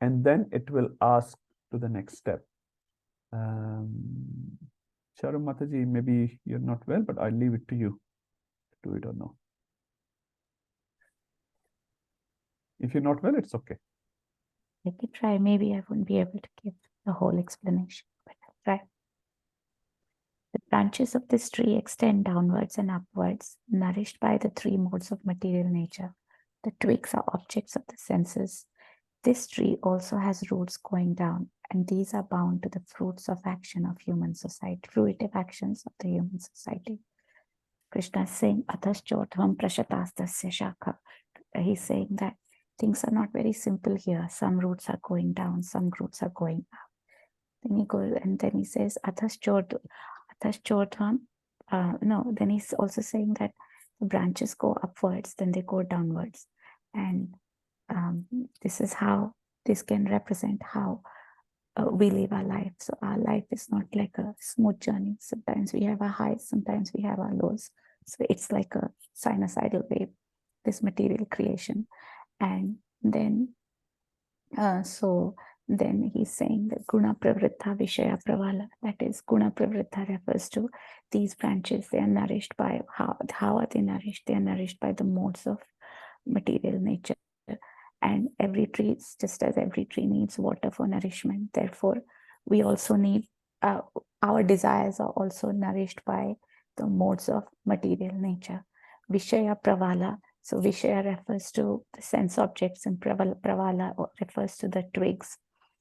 and then it will ask to the next step. Charu Mataji, maybe you're not well, but I'll leave it to you to do it or no. If you're not well, it's okay. Let me try. Maybe I won't be able to give the whole explanation, but I'll try. The branches of this tree extend downwards and upwards, nourished by the three modes of material nature. The twigs are objects of the senses. This tree also has roots going down, and these are bound to the fruits of action of human society, fruitive actions of the human society. Krishna is saying, Ataschotvam prashatastasya shakha. He's saying that things are not very simple here. Some roots are going down, some roots are going up. Then he goes, and then he says, Ataschotvam. Then he's also saying that the branches go upwards, then they go downwards. And this is how this can represent how we live our life. So our life is not like a smooth journey. Sometimes we have our highs, sometimes we have our lows. So it's like a sinusoidal wave, this material creation. And then, then he's saying that Guna Pravritta Vishaya Pravala, that is, Guna Pravritta refers to these branches. They are nourished by, how are they nourished? They are nourished by the modes of material nature. And every tree, just as every tree needs water for nourishment, therefore, we also need, our desires are also nourished by the modes of material nature. Vishaya Pravala. So Vishaya refers to the sense objects, and Pravala refers to the twigs.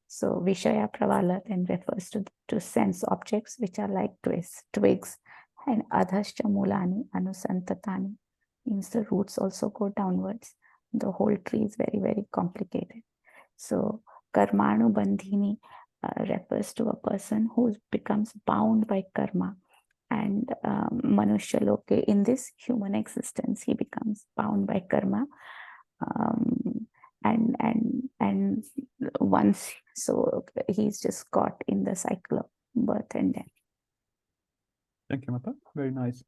So Vishaya Pravala then refers to sense objects, which are like twigs. And Adhascha Mulani Anusantatani means the roots also go downwards. The whole tree is very, very complicated. So Karmanu Bandhini refers to a person who becomes bound by karma. And Manushya Loke, in this human existence, he becomes bound by karma. And once, so he's just caught in the cycle of birth and death. Thank you, Mata. Very nice.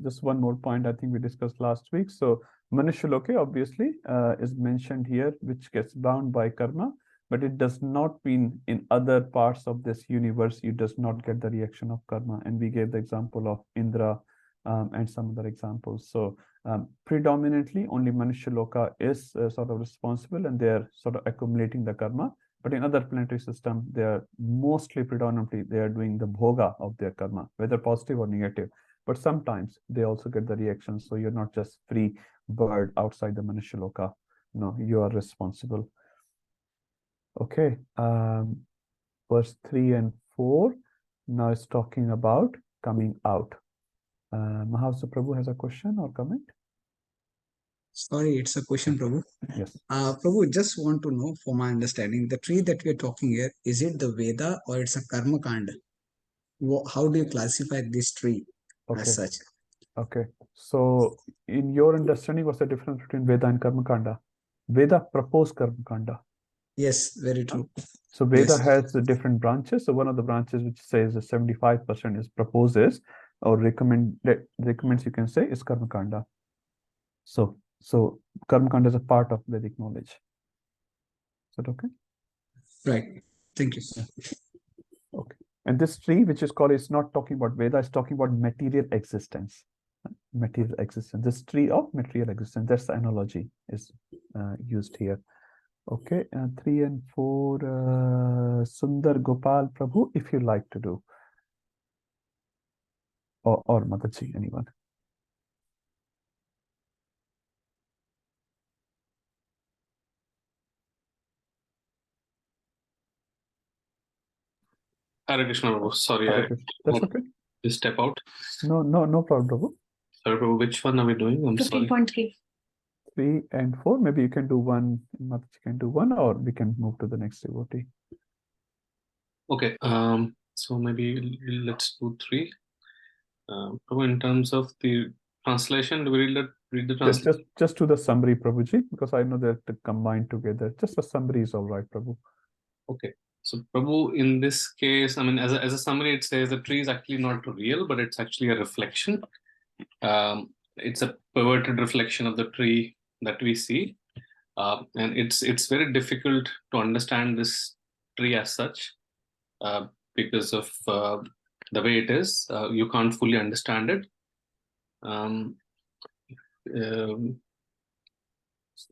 Just one more point I think we discussed last week. So Manushya Loke obviously is mentioned here, which gets bound by karma, but it does not mean in other parts of this universe you does not get the reaction of karma. And we gave the example of Indra and some other examples. So predominantly only Manushya Loka is sort of responsible, and they are sort of accumulating the karma. But in other planetary system, they are mostly predominantly they are doing the bhoga of their karma, whether positive or negative. But sometimes they also get the reaction. So you're not just free bird outside the Manushya Loka. No, you are responsible. Okay. Verse 3 and 4 now is talking about coming out. Mahasa Prabhu has a question or comment? Sorry, it's a question, Prabhu. Yes. Prabhu, just want to know, for my understanding, the tree that we are talking here, is it the Veda or it's a Karma Kanda? How do you classify this tree as such? Okay. So in your understanding, what's the difference between Veda and Karma Kanda? Veda propose Karma Kanda. Yes, very true. So Veda Yes. has the different branches. So one of the branches which says 75% is proposes or recommends, you can say, is Karma Kanda. So Karma Kanda is a part of Vedic knowledge. Is that okay? Right. Thank you. Yeah. Okay. And this tree, which is called, is not talking about Veda, it's talking about material existence. Material existence. This tree of material existence. That's the analogy is used here. Okay, 3 and 4, Sundar Gopal Prabhu, if you like to do. Or Mataji, anyone. Hare Krishna, Prabhu. Sorry, Hare I Krishna. That's had okay. to step out. No problem, Prabhu. Sorry, Prabhu, which one are we doing? I'm sorry. 15.3. 3 and 4, maybe you can do one, Mataji can do one, or we can move to the next devotee. Okay, so maybe let's do 3. Prabhu, in terms of the translation, do we read the translation? Just to the summary, Prabhuji, because I know they're combined together. Just a summary is all right, Prabhu. Okay. So Prabhu, in this case, I mean, as a summary, it says the tree is actually not real, but it's actually a reflection. It's a perverted reflection of the tree that we see. And it's very difficult to understand this tree as such because of the way it is. You can't fully understand it.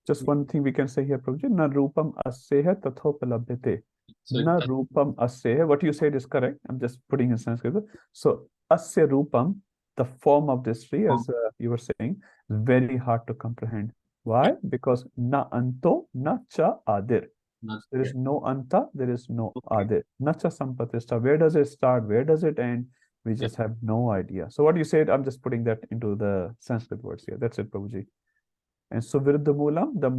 Just one thing we can say here, Prabhuji. Na rupam asseha tathopalabhyate. So Na rupam asseha. What you said is correct. I'm just putting in Sanskrit. So asya rupam, the form of this tree, as you were saying, is very hard to comprehend. Why? Because na anto na cha adir. There is no anta, there is no adir. Na cha sampatishta. Where does it start? Where does it end? We just have no idea. So what you said, I'm just putting that into the Sanskrit words here. That's it, Prabhuji. And so viruddha moolam, the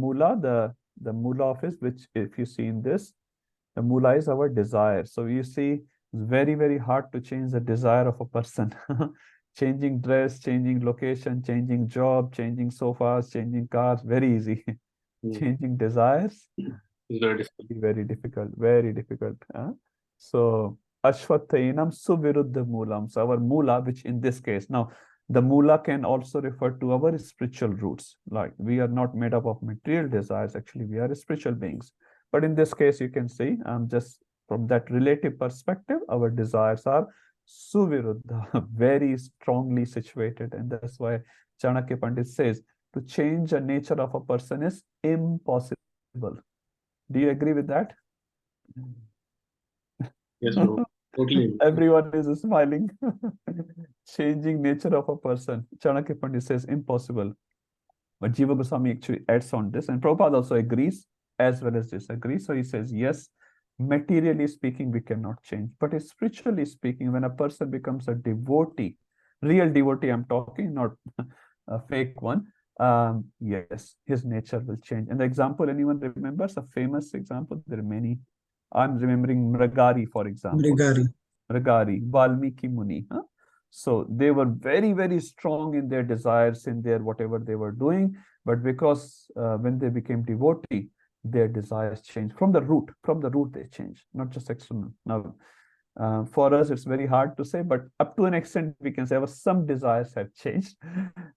moola of it, which if you see in this, the moola is our desire. So you see, it's very, very hard to change the desire of a person. Changing dress, changing location, changing job, changing sofas, changing cars, very easy. Changing desires, very difficult, very difficult. So ashwathainam suviruddha moolam. So our moola, which in this case, now the moola can also refer to our spiritual roots. Like we are not made up of material desires. Actually, we are spiritual beings. But in this case, you can see, just from that relative perspective, our desires are suviruddha, very strongly situated. And that's why Chanakya Pandit says, to change the nature of a person is impossible. Do you agree with that? Yes, bro. Totally. Everyone is smiling. Changing nature of a person. Chanakya Pandit says impossible. But Jiva Goswami actually adds on this, and Prabhupada also agrees as well as disagrees. So he says, yes, materially speaking, we cannot change. But spiritually speaking, when a person becomes a devotee, real devotee, I'm talking, not a fake one, yes, his nature will change. And the example, anyone remembers a famous example? There are many. I'm remembering Mragari, for example. Mragari, Valmiki Muni. So they were very, very strong in their desires, in their whatever they were doing. But because when they became devotee, their desires changed. From the root they changed, not just external. Now, for us, it's very hard to say, but up to an extent, we can say some desires have changed.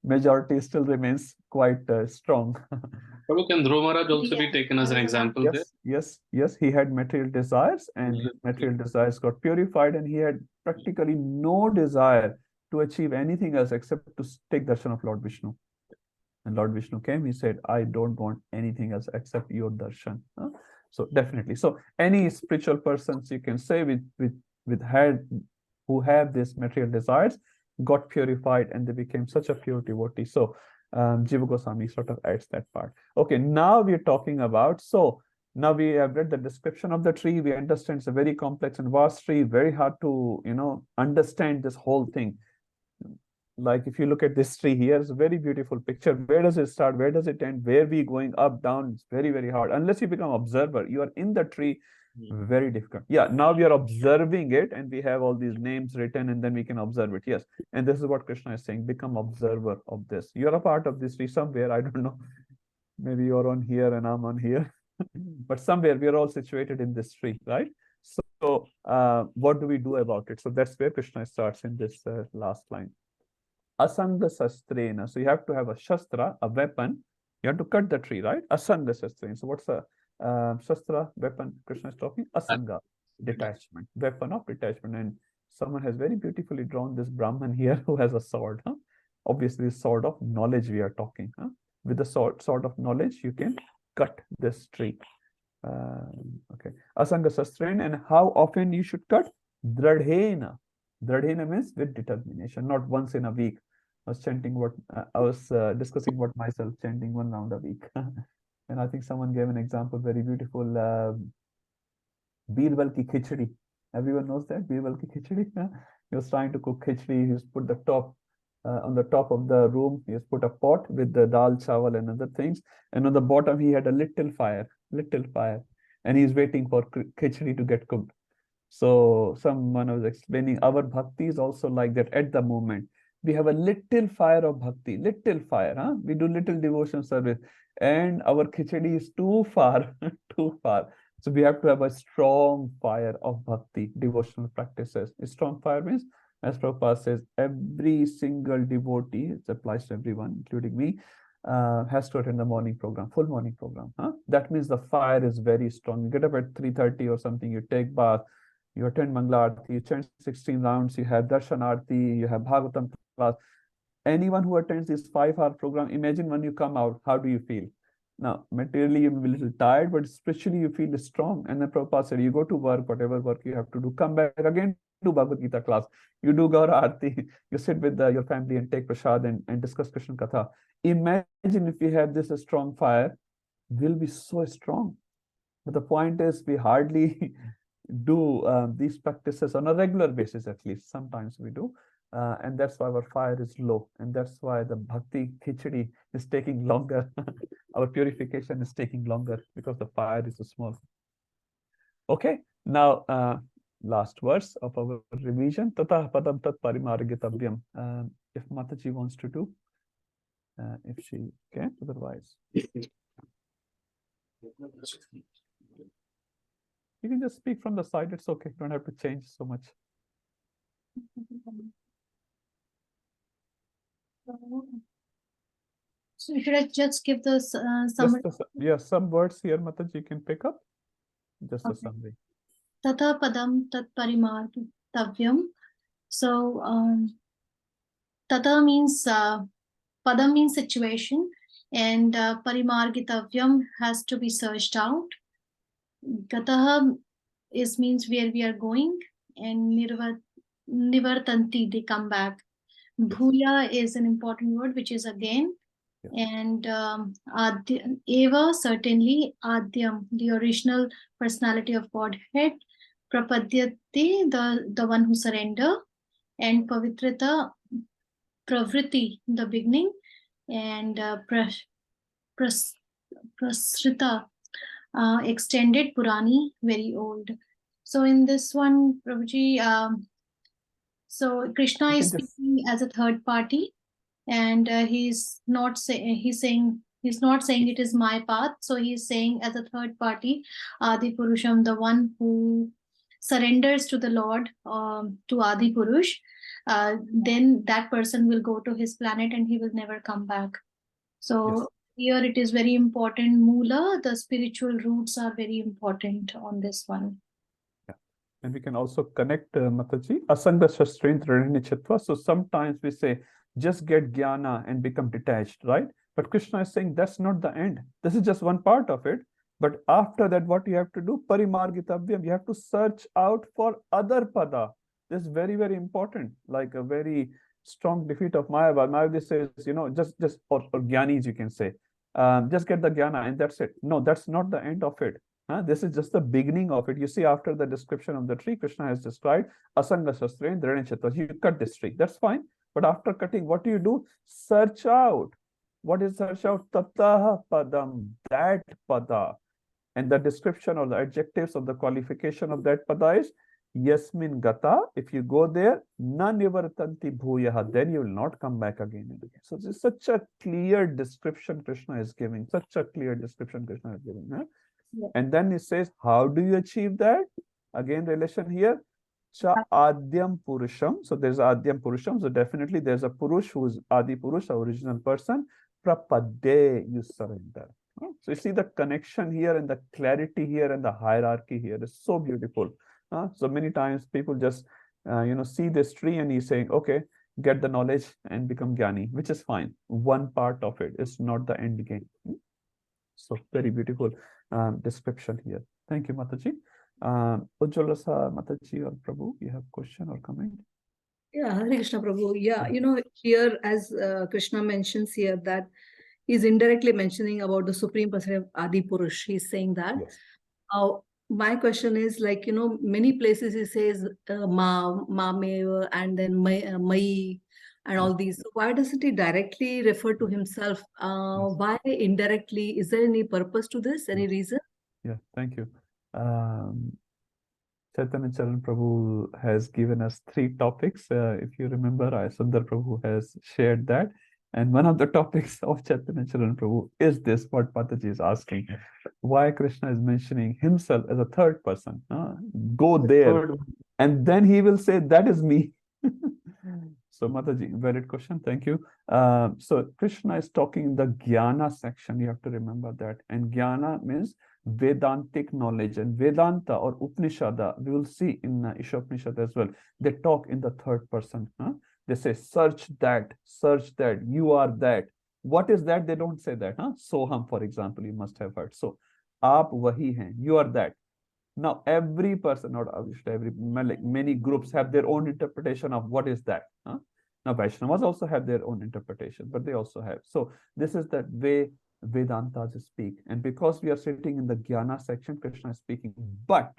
Majority still remains quite strong. Prabhu, can Dhruva Maharaj also be taken as an example there? Yes. He had material desires, and his material desires got purified, and he had practically no desire to achieve anything else except to take darshan of Lord Vishnu. And Lord Vishnu came, he said, I don't want anything else except your darshan. So definitely. So any spiritual persons, you can say, who have these material desires, got purified, and they became such a pure devotee. So Jiva Goswami sort of adds that part. Okay, now we're talking about, so now we have read the description of the tree. We understand it's a very complex and vast tree, very hard to, understand this whole thing. Like if you look at this tree here, it's a very beautiful picture. Where does it start? Where does it end? Where we going up, down? It's very, very hard. Unless you become observer, you are in the tree, very difficult. Yeah, now we are observing it, and we have all these names written, and then we can observe it. Yes, and this is what Krishna is saying, become observer of this. You're a part of this tree somewhere, I don't know. Maybe you're on here and I'm on here. But somewhere we are all situated in this tree, right? So what do we do about it? So that's where Krishna starts in this last line. Asanga sastrena. So you have to have a shastra, a weapon. You have to cut the tree, right? Asanga sastrena. So what's a shastra, weapon Krishna is talking? Asanga, detachment, weapon of detachment. And someone has very beautifully drawn this Brahman here who has a sword. Obviously, sword of knowledge we are talking. With the sword of knowledge, you can cut this tree. Okay. Asanga Sastrain, and how often you should cut? Dradhena. Dradhena means with determination, not once in a week. I was chanting what I was discussing what myself chanting 1 round a week. And I think someone gave an example, very beautiful. Birbal ki khichdi. Everyone knows that Birbal ki khichdi. He was trying to cook khichdi. He was put the top on the top of the room. He has put a pot with the dal, chawal, and other things. And on the bottom, he had a little fire, and he's waiting for khichdi to get cooked. So someone was explaining our bhakti is also like that at the moment. We have a little fire of bhakti, little fire. Huh? We do little devotion service, and our khichdi is too far, too far. So we have to have a strong fire of bhakti, devotional practices. A strong fire means, as Prabhupada says, every single devotee, it applies to everyone, including me, has to attend the morning program, full morning program. Huh? That means the fire is very strong. You get up at 3:30 or something, you take bath, you attend Mangala Aarti, you chant 16 rounds, you have Darshan Aarti, you have Bhagavatam class. Anyone who attends this 5-hour program, imagine when you come out, how do you feel? Now, materially, you may be a little tired, but spiritually, you feel strong. And then Prabhupada said, you go to work, whatever work you have to do, come back again, do Bhagavad Gita class. You do Gaura Aarti, you sit with your family and take prasad and discuss Krishna Katha. Imagine if we have this strong fire, we'll be so strong. But the point is, we hardly do these practices on a regular basis, at least. Sometimes we do. And that's why our fire is low. And that's why the bhakti khichdi is taking longer. Our purification is taking longer because the fire is so small. Okay, now last verse of our revision. Tata padam tat parimargitavyam. If Mataji wants to do, if she can, otherwise. You can just speak from the side, it's okay. You don't have to change so much. So should I just give the summary? Some words here, Mataji, you can pick up. Just a summary. Tata padam tat parimargitavyam. So tata means padam means situation, and parimargitavyam has to be searched out. Gataha means where we are going, and nivartanti, they come back. Bhuya is an important word, which is again. And Eva, certainly, Adyam, the original personality of Godhead. Prapadyate, the one who surrender. And Pavitrata, Pravriti, the beginning. And Prasrita, extended, Purani, very old. So in this one, Prabhuji, so Krishna is speaking as a third party, and he's not saying it is my path. So he's saying as a third party, Adi Purusham, the one who surrenders to the Lord, to Adi Purush, then that person will go to his planet and he will never come back. So here it is very important. Mula, the spiritual roots are very important on this one. And we can also connect, Mataji, Asanga Shastri Chitva. So sometimes we say, just get jnana and become detached, right? But Krishna is saying that's not the end. This is just one part of it. But after that, what you have to do? Parimargitavyam. You have to search out for other pada. This is very, very important. Like a very strong defeat of Mayavad. Mayavad says, or jnanis, you can say, just get the jnana and that's it. No, that's not the end of it. This is just the beginning of it. You see, after the description of the tree, Krishna has described Asanga Shastra and Dhrana. You cut this tree. That's fine. But after cutting, what do? Search out. What is search out? Tataha padam, that pada. And the description or the adjectives of the qualification of that pada is Yasmin Gata. If you go there, na nivartanti bhuyaha, then you will not come back again and again. So this is such a clear description Krishna is giving. Such a clear description Krishna is giving. And then he says, how do you achieve that? Again, relation here. Cha Adyam Purusham. So there's Adyam Purusham. So definitely there's a Purush who is Adi Purush, the original person. Prapade, you surrender. So you see the connection here and the clarity here and the hierarchy here is so beautiful. So many times people just, see this tree and he's saying, okay, get the knowledge and become jnani, which is fine. One part of it is not the end game. So So very beautiful description here. Thank you, Mataji. Ujjwala Mataji or Prabhu, you have question or comment? Yeah, Hare Krishna Prabhu. Yeah, here as Krishna mentions here that he's indirectly mentioning about the Supreme Personality of Adi Purush. He's saying that. Yes. My question is like, many places he says ma meva, and then mai and all these. So why doesn't he directly refer to himself? Why indirectly? Is there any purpose to this? Any reason? Yeah, thank you. Chaitanya Charan Prabhu has given us 3 topics. If you remember, Sundar Prabhu has shared that. And one of the topics of Chaitanya Charan Prabhu is this, what Mataji is asking. Why Krishna is mentioning himself as a third person. Go there. And then he will say, that is me. So Mataji, valid question. Thank you. So Krishna is talking in the Jnana section. You have to remember that. And Jnana means Vedantic knowledge, and Vedanta or Upanishada, we will see in Ishopanishad as well. They talk in the third person. They say, search that, you are that. What is that? They don't say that. Soham, for example, you must have heard. So, aap wahi hain, you are that. Now, every person, not obviously many groups have their own interpretation of what is that. Now, Vaishnavas also have their own interpretation, but they also have. So, this is the way Vedantas speak. And because we are sitting in the Jnana section, Krishna is speaking. But,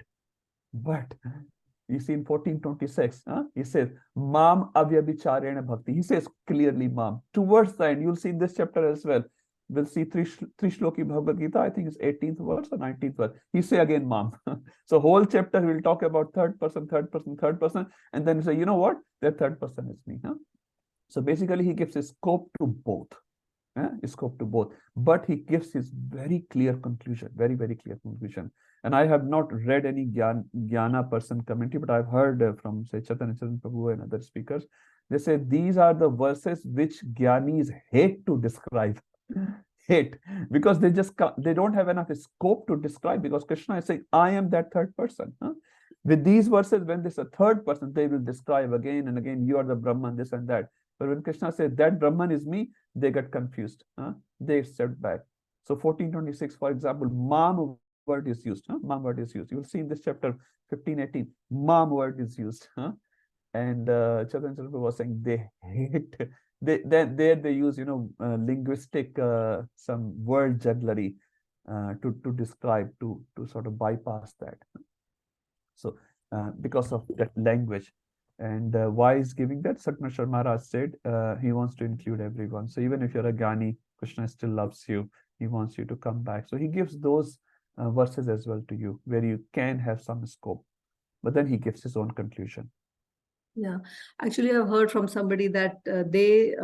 you see in 1426, he says, Mam avyabhicharena bhakti. He says clearly, Mam. Towards the end, you'll see in this chapter as well. We'll see three shloki Bhagavad Gita, I think it's 18th verse or 19th verse. He say again, Mam. So whole chapter will talk about third person, and then you say, you know what? That third person is me. So basically, he gives a scope to both. Scope to both, but he gives his very clear conclusion, very clear conclusion. And I have not read any Jnana person commentary, but I've heard from say Chaitanya Charan Prabhu and other speakers. They say these are the verses which Jnanis hate to describe. Hate, because they don't have enough scope to describe, because Krishna is saying, I am that third person. With these verses, when there's a third person, they will describe again and again, you are the Brahman, this and that. But when Krishna says that Brahman is me, they get confused. They step back. So 1426, for example, Mam word is used. Mam word is used. You will see in this chapter 1518, Mam word is used. And Chaitanya Charan was saying they hate. They use linguistic some word jugglery to describe to sort of bypass that. So because of that language. And why is giving that? Satnashar Maharaj said he wants to include everyone. So even if you're a Jnani, Krishna still loves you. He wants you to come back. So he gives those verses as well to you, where you can have some scope. But then he gives his own conclusion. Yeah, actually, I've heard from somebody that they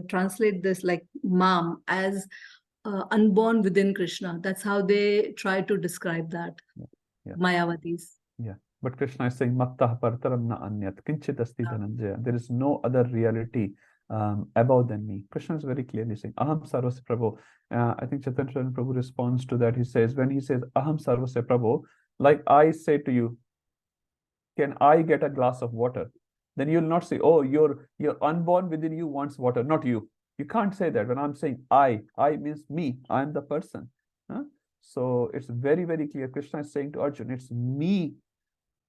translate this like Mam as unborn within Krishna. That's how they try to describe that. Yeah. Mayavadis. Yeah. But Krishna is saying, Mattah partaram na anyat, kinchit asti dhananjaya. There is no other reality above than me. Krishna is very clearly saying, Aham sarvasya prabhu. I think Chaitanya Charan Prabhu responds to that. He says, when he says, Aham sarvasya prabhu, like I say to you, can I get a glass of water? Then you'll not say, oh, your unborn within you wants water, not you. You can't say that. When I'm saying I means me. I am the person. So it's very clear. Krishna is saying to Arjuna, it's me.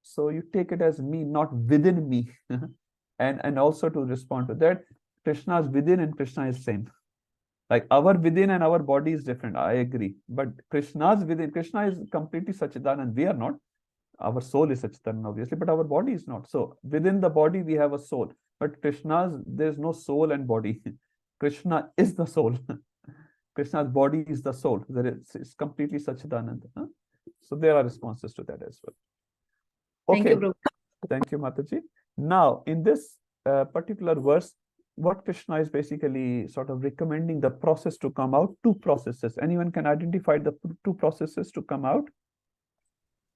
So you take it as me, not within me. and also to respond to that, Krishna is within and Krishna is same. Like our within and our body is different. I agree. But Krishna's within, Krishna is completely Sachidan and we are not. Our soul is Sachidan, obviously, but our body is not. So within the body, we have a soul. But Krishna's, there's no soul and body. Krishna is the soul. Krishna's body is the soul. It's completely Sachidananda. So there are responses to that as well. Okay. Thank you, Prabhu. Thank you, Mataji. Now, in this particular verse, what Krishna is basically sort of recommending the process to come out, 2 processes. Anyone can identify the 2 processes to come out?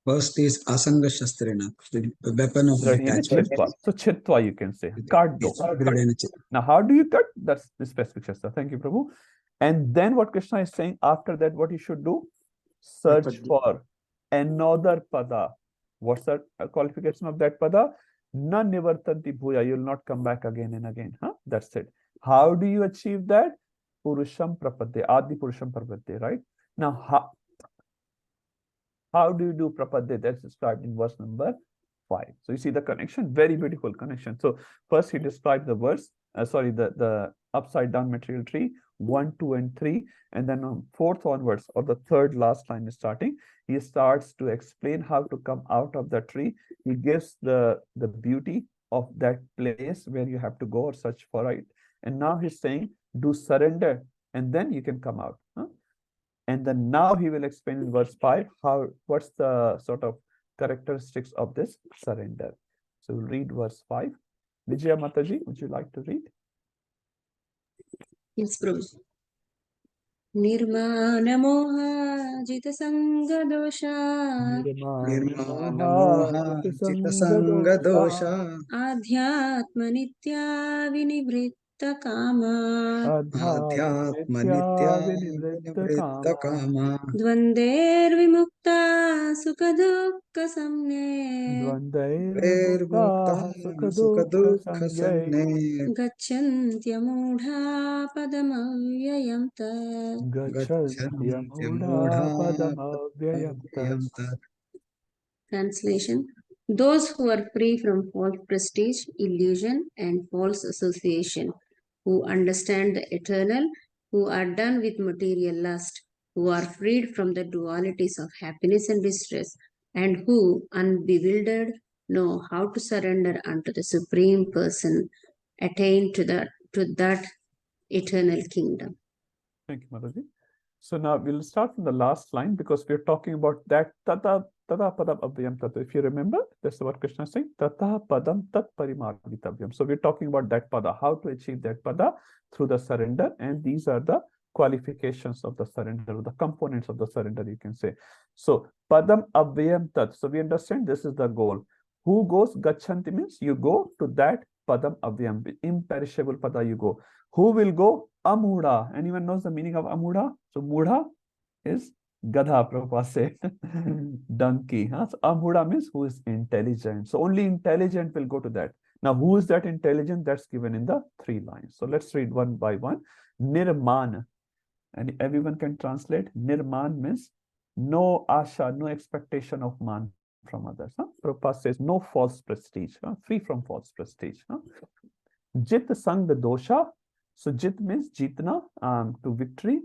First is Asanga Shastrena, the weapon of detachment. So Chitwa, you can say. Cut do. Yes. Now, how do you cut? That's the specific Shastra. Thank you, Prabhu. And then what Krishna is saying after that, what you should do? Search for another pada. What's the qualification of that pada? Na nivartanti bhuya. You'll not come back again and again. That's it. How do you achieve that? Purusham prapadde. Adi Purusham prapadde, right? Now, how do you do Prapadya? That's described in verse number 5. So you see the connection, very beautiful connection. So first he described the verse, the upside down material tree, 1, 2, and 3, and then on 4th onwards, or the third last line is starting, he starts to explain how to come out of the tree. He gives the beauty of that place where you have to go or search for it. And now he's saying, do surrender, and then you can come out. And then now he will explain in verse 5 what's the sort of characteristics of this surrender. So we'll read verse 5. Vijaya Mataji, would you like to read? Yes, Prabhu. Nirmana moha jita sanga dosha Nirmana moha jita sanga dosha adhyatma nitya vinivritta kama adhyatma nitya vinivritta kama dvandair vimukta sukha dukkha samne Virmukta sukha dukkha sanne gacchantya mudha padamavyayam tat gacchantya mudha padamavyayam tat. Translation: Those who are free from false prestige, illusion, and false association, who understand the eternal, who are done with material lust, who are freed from the dualities of happiness and distress, and who, unbewildered, know how to surrender unto the Supreme Person, attain to that eternal kingdom. Thank you, Mataji. So now we'll start from the last line because we're talking about that tata padam abhyam tata. If you remember, that's what Krishna is saying. Tata padam tat parimargitavyam. So we're talking about that pada, how to achieve that pada through the surrender. And these are the qualifications of the surrender, or the components of the surrender, you can say. So padam abhyam tat. So we understand this is the goal. Who goes? Gachanti means you go to that padam abhyam, imperishable pada you go. Who will go? Amudha. Anyone knows the meaning of Amudha? So Mudha is Gadha, Prabhupada said. Donkey. So Amudha means who is intelligent. So only intelligent will go to that. Now who is that intelligent? That's given in the 3 lines. So let's read one by one. Nirman. And everyone can translate. Nirman means no asha, no expectation of man from others. Prabhupada says no false prestige. Free from false prestige. Jit sang dosha. So jit means jitna, to victory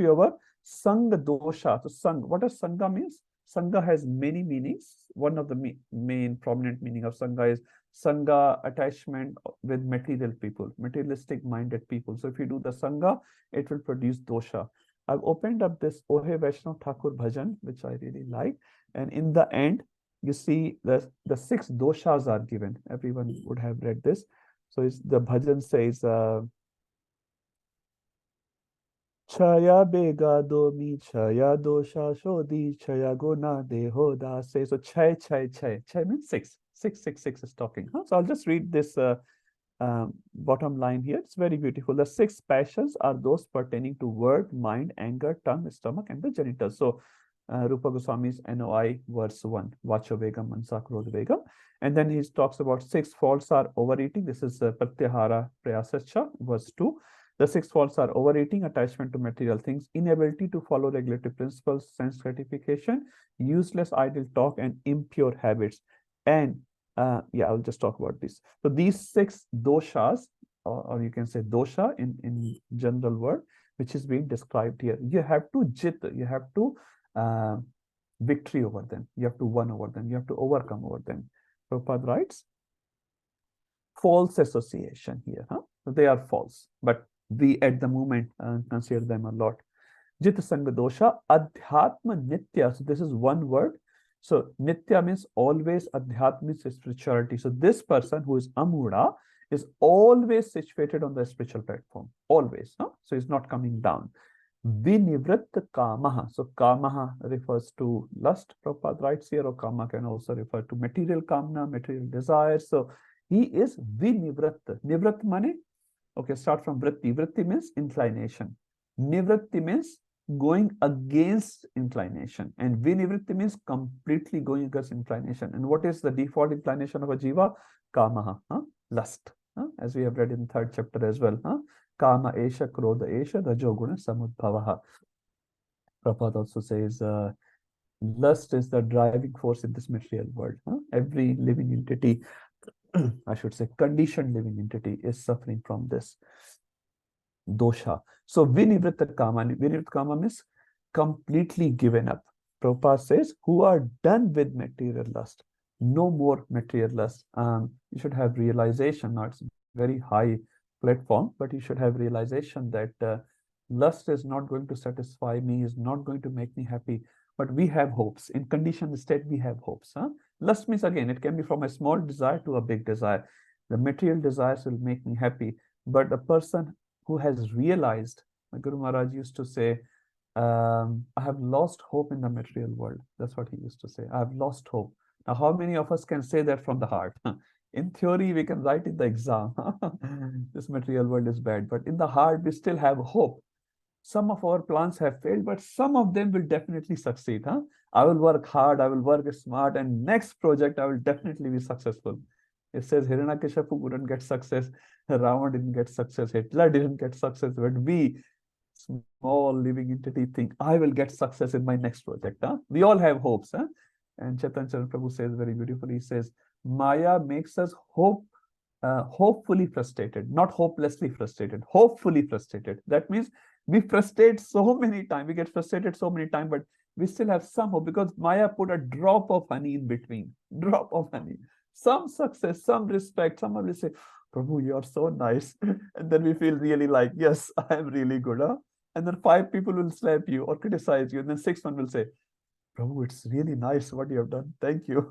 over sangha dosha. So sang, what does sangha means? Sangha has many meanings. One of the main prominent meaning of sangha is sangha, attachment with material people, materialistic minded people. So if you do the sangha, it will produce dosha. I've opened up this Ohe Vaishnav Thakur bhajan, which I really like. And in the end, you see the 6 doshas are given. Everyone would have read this. So the bhajan says, Chaya bega domi chaya dosha shodhi chaya guna deho dase. So chay means 6. 6 is talking. So I'll just read this bottom line here. It's very beautiful. The 6 passions are those pertaining to word, mind, anger, tongue, stomach, and the genitals. So Rupa Goswami's NOI verse 1, Vacho Vegam, Mansa Krodha Vegam. And then he talks about 6 faults are overeating. This is Pratyahara Prayasascha, verse 2. The 6 faults are overeating, attachment to material things, inability to follow regulatory principles, sense gratification, useless idle talk, and impure habits. And I'll just talk about this. So these 6 doshas, or you can say dosha in general word, which is being described here. You have to jit, you have to victory over them. You have to win over them. You have to overcome over them. Prabhupada writes, false association here. So they are false, but we at the moment consider them a lot. Jita Sangha Dosha, Adhyatma Nitya. So this is one word. So Nitya means always, Adhyatma means spirituality. So this person who is Amudha is always situated on the spiritual platform. Always. So he's not coming down. Vinivritta Kamaha. So Kamaha refers to lust, Prabhupada writes here, or Kama can also refer to material kamna, material desires. So he is Vinivritta. Nivritta means, okay, start from vritti. Vritti means inclination. Nivritti means going against inclination. And vinivritti means completely going against inclination. And what is the default inclination of a jiva? Kamaha, lust. As we have read in 3rd chapter as well. Kama esha, krodha esha, rajoguna samudbhavaha. Prabhupada also says, lust is the driving force in this material world. Every living entity, I should say, conditioned living entity is suffering from this dosha. So vinivritta kama means completely given up. Prabhupada says, who are done with material lust, no more material lust. You should have realization. Now it's very high platform, but you should have realization that lust is not going to satisfy me, is not going to make me happy. But we have hopes. In conditioned state, we have hopes. Lust means, again, it can be from a small desire to a big desire. The material desires will make me happy. But a person who has realized, my Guru Maharaj used to say, I have lost hope in the material world. That's what he used to say. I have lost hope. Now, how many of us can say that from the heart? In theory, we can write in the exam, this material world is bad. But in the heart, we still have hope. Some of our plans have failed, but some of them will definitely succeed. I will work hard, I will work smart, and next project, I will definitely be successful. It says Hiranyakashipu wouldn't get success, Ravan didn't get success, Hitler didn't get success, but we, small living entity, think, I will get success in my next project. We all have hopes. And Chaitanya Prabhu says very beautifully, he says, Maya makes us hopefully frustrated, not hopelessly frustrated, hopefully frustrated. That means we frustrate so many times, we get frustrated so many times, but we still have some hope because Maya put a drop of honey in between, drop of honey, some success, some respect. Someone will say, Prabhu, you are so nice. And then we feel really like, yes, I am really good. And then 5 people will slap you or criticize you. And then 6th one will say, Prabhu, it's really nice what you have done. Thank you.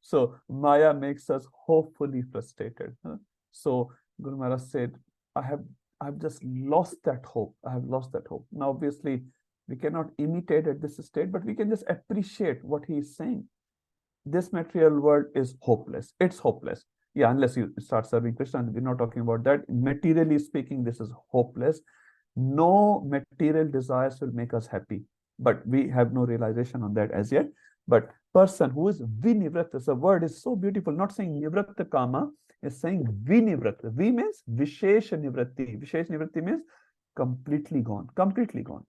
So Maya makes us hopefully frustrated. So Guru Maharaj said, I've just lost that hope. I have lost that hope. Now, obviously, we cannot imitate at this state, but we can just appreciate what he is saying. This material world is hopeless. It's hopeless. Yeah, unless you start serving Krishna, and we're not talking about that. Materially speaking, this is hopeless. No material desires will make us happy, but we have no realization on that as yet. But person who is vinivritta, the word is so beautiful, not saying nivritta kama, is saying vinivritta. V means vishesha nivritti. Vishesha nivritti means completely gone, completely gone.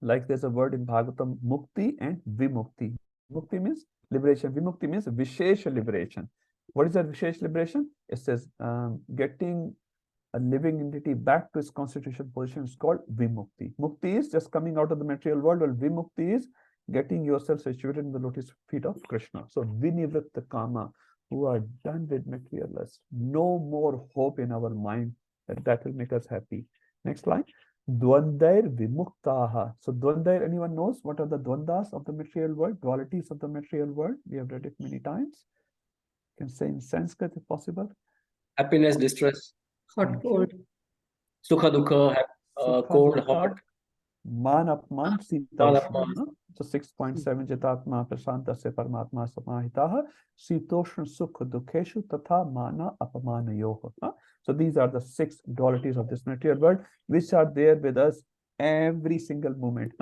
Like there's a word in Bhagavatam, mukti and vimukti. Mukti means liberation. Vimukti means vishesha liberation. What is that vishesha liberation? It says getting a living entity back to its constitutional position is called vimukti. Mukti is just coming out of the material world, while vimukti is getting yourself situated in the lotus feet of Krishna. So vinivritta kama, who are done with material lust, no more hope in our mind that will make us happy. Next line. Dvandair vimuktaha. So dvandair, anyone knows what are the dvandas of the material world, dualities of the material world? We have read it many times. You can say in Sanskrit if possible. Happiness, distress. Hot, cold. Sukha, dukha, cold, hot. Man apman Man, sitoshna. apman. So 6.7 Jitatma Prashanta se Paramatma Samahitaha Sitoshna Sukha Dukheshu Tatha Mana Apamana Yoha. So these are the 6 dualities of this material world, which are there with us every single moment.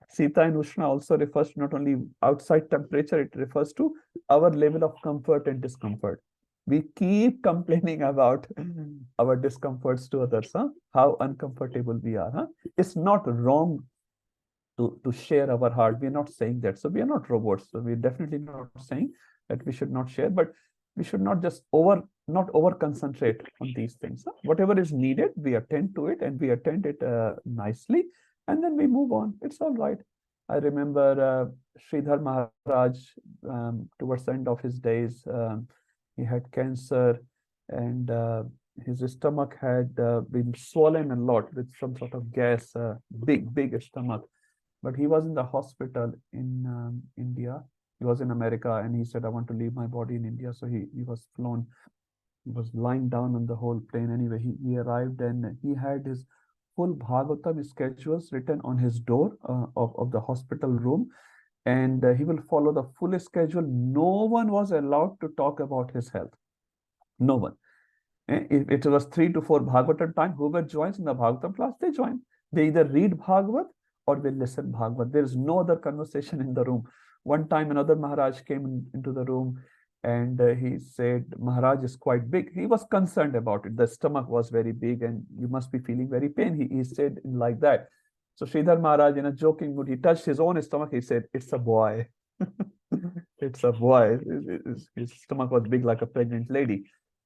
Sita and Ushna also refers to not only outside temperature, it refers to our level of comfort and discomfort. We keep complaining about our discomforts to others, how uncomfortable we are. It's not wrong to share our heart. We're not saying that. So we are not robots. So we're definitely not saying that we should not share, but we should not just not over concentrate on these things. Whatever is needed, we attend to it and we attend it nicely, and then we move on. It's all right. I remember Sridhar Maharaj, towards the end of his days, he had cancer, and his stomach had been swollen a lot with some sort of gas, big stomach. But he was in the hospital in India. He was in America, and he said, I want to leave my body in India. So he was flown. He was lying down on the whole plane. Anyway, he arrived, and he had his full Bhagavatam schedules written on his door of the hospital room. And he will follow the full schedule. No one was allowed to talk about his health. No one. If it was 3 to 4 Bhagavatam time, whoever joins in the Bhagavatam class, they join. They either read Bhagavat or will listen Bhagavat. There is no other conversation in the room. One time another Maharaj came into the room, and he said, Maharaj is quite big. He was concerned about it. The stomach was very big and you must be feeling very pain. He said like that. So Sridhar Maharaj, in a joking mood, he touched his own stomach. He said, "It's a boy." It's a boy. His stomach was big like a pregnant lady.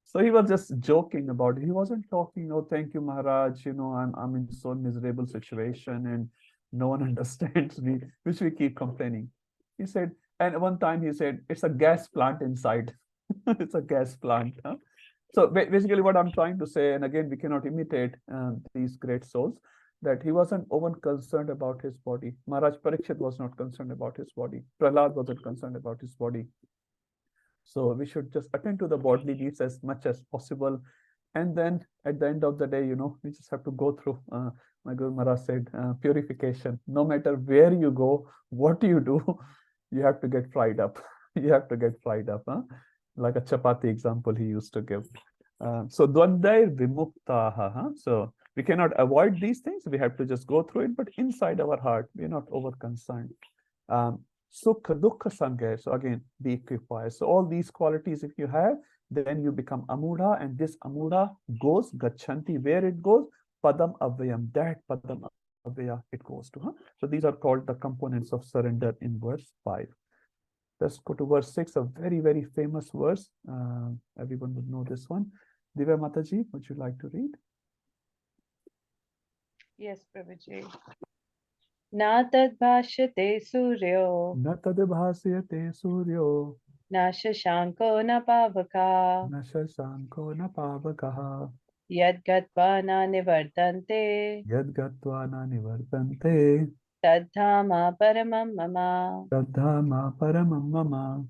So he was just joking about it. He wasn't talking, "Oh, thank you, Maharaj. I'm in so miserable situation and no one understands me," which we keep complaining. He said, and one time he said, "It's a gas plant inside." It's a gas plant. Huh? So basically, what I'm trying to say, and again, we cannot imitate these great souls, that he wasn't over concerned about his body. Maharaj Parikshit was not concerned about his body. Prahlad wasn't concerned about his body. So we should just attend to the bodily needs as much as possible. And then at the end of the day, we just have to go through, my Guru Maharaj said, purification. No matter where you go, what you do, you have to get fried up. You have to get fried up. Huh? Like a chapati example he used to give. So dvandair vimuktaha. Huh? So we cannot avoid these things. We have to just go through it. But inside our heart, we're not over concerned. Sukha dukkha sangha. So again, be equipoised. So all these qualities, if you have, then you become amudha, and this amudha goes gachanti. Where it goes, padam avyam. That padam avyaya it goes to. Huh? So these are called the components of surrender in verse 5. Let's go to verse 6, a very, very famous verse. Everyone would know this one. Divya Mataji, would you like to read? Yes, Prabhuji. Na tad bhashyate suryo. Na tad bhasyate suryo. Na shashanko na pavaka. Na shashanko na pavakaha. Yad gatva na nivartante. Yad gatva na nivartante. Tadhama paramam mama. Tadhama paramam mama.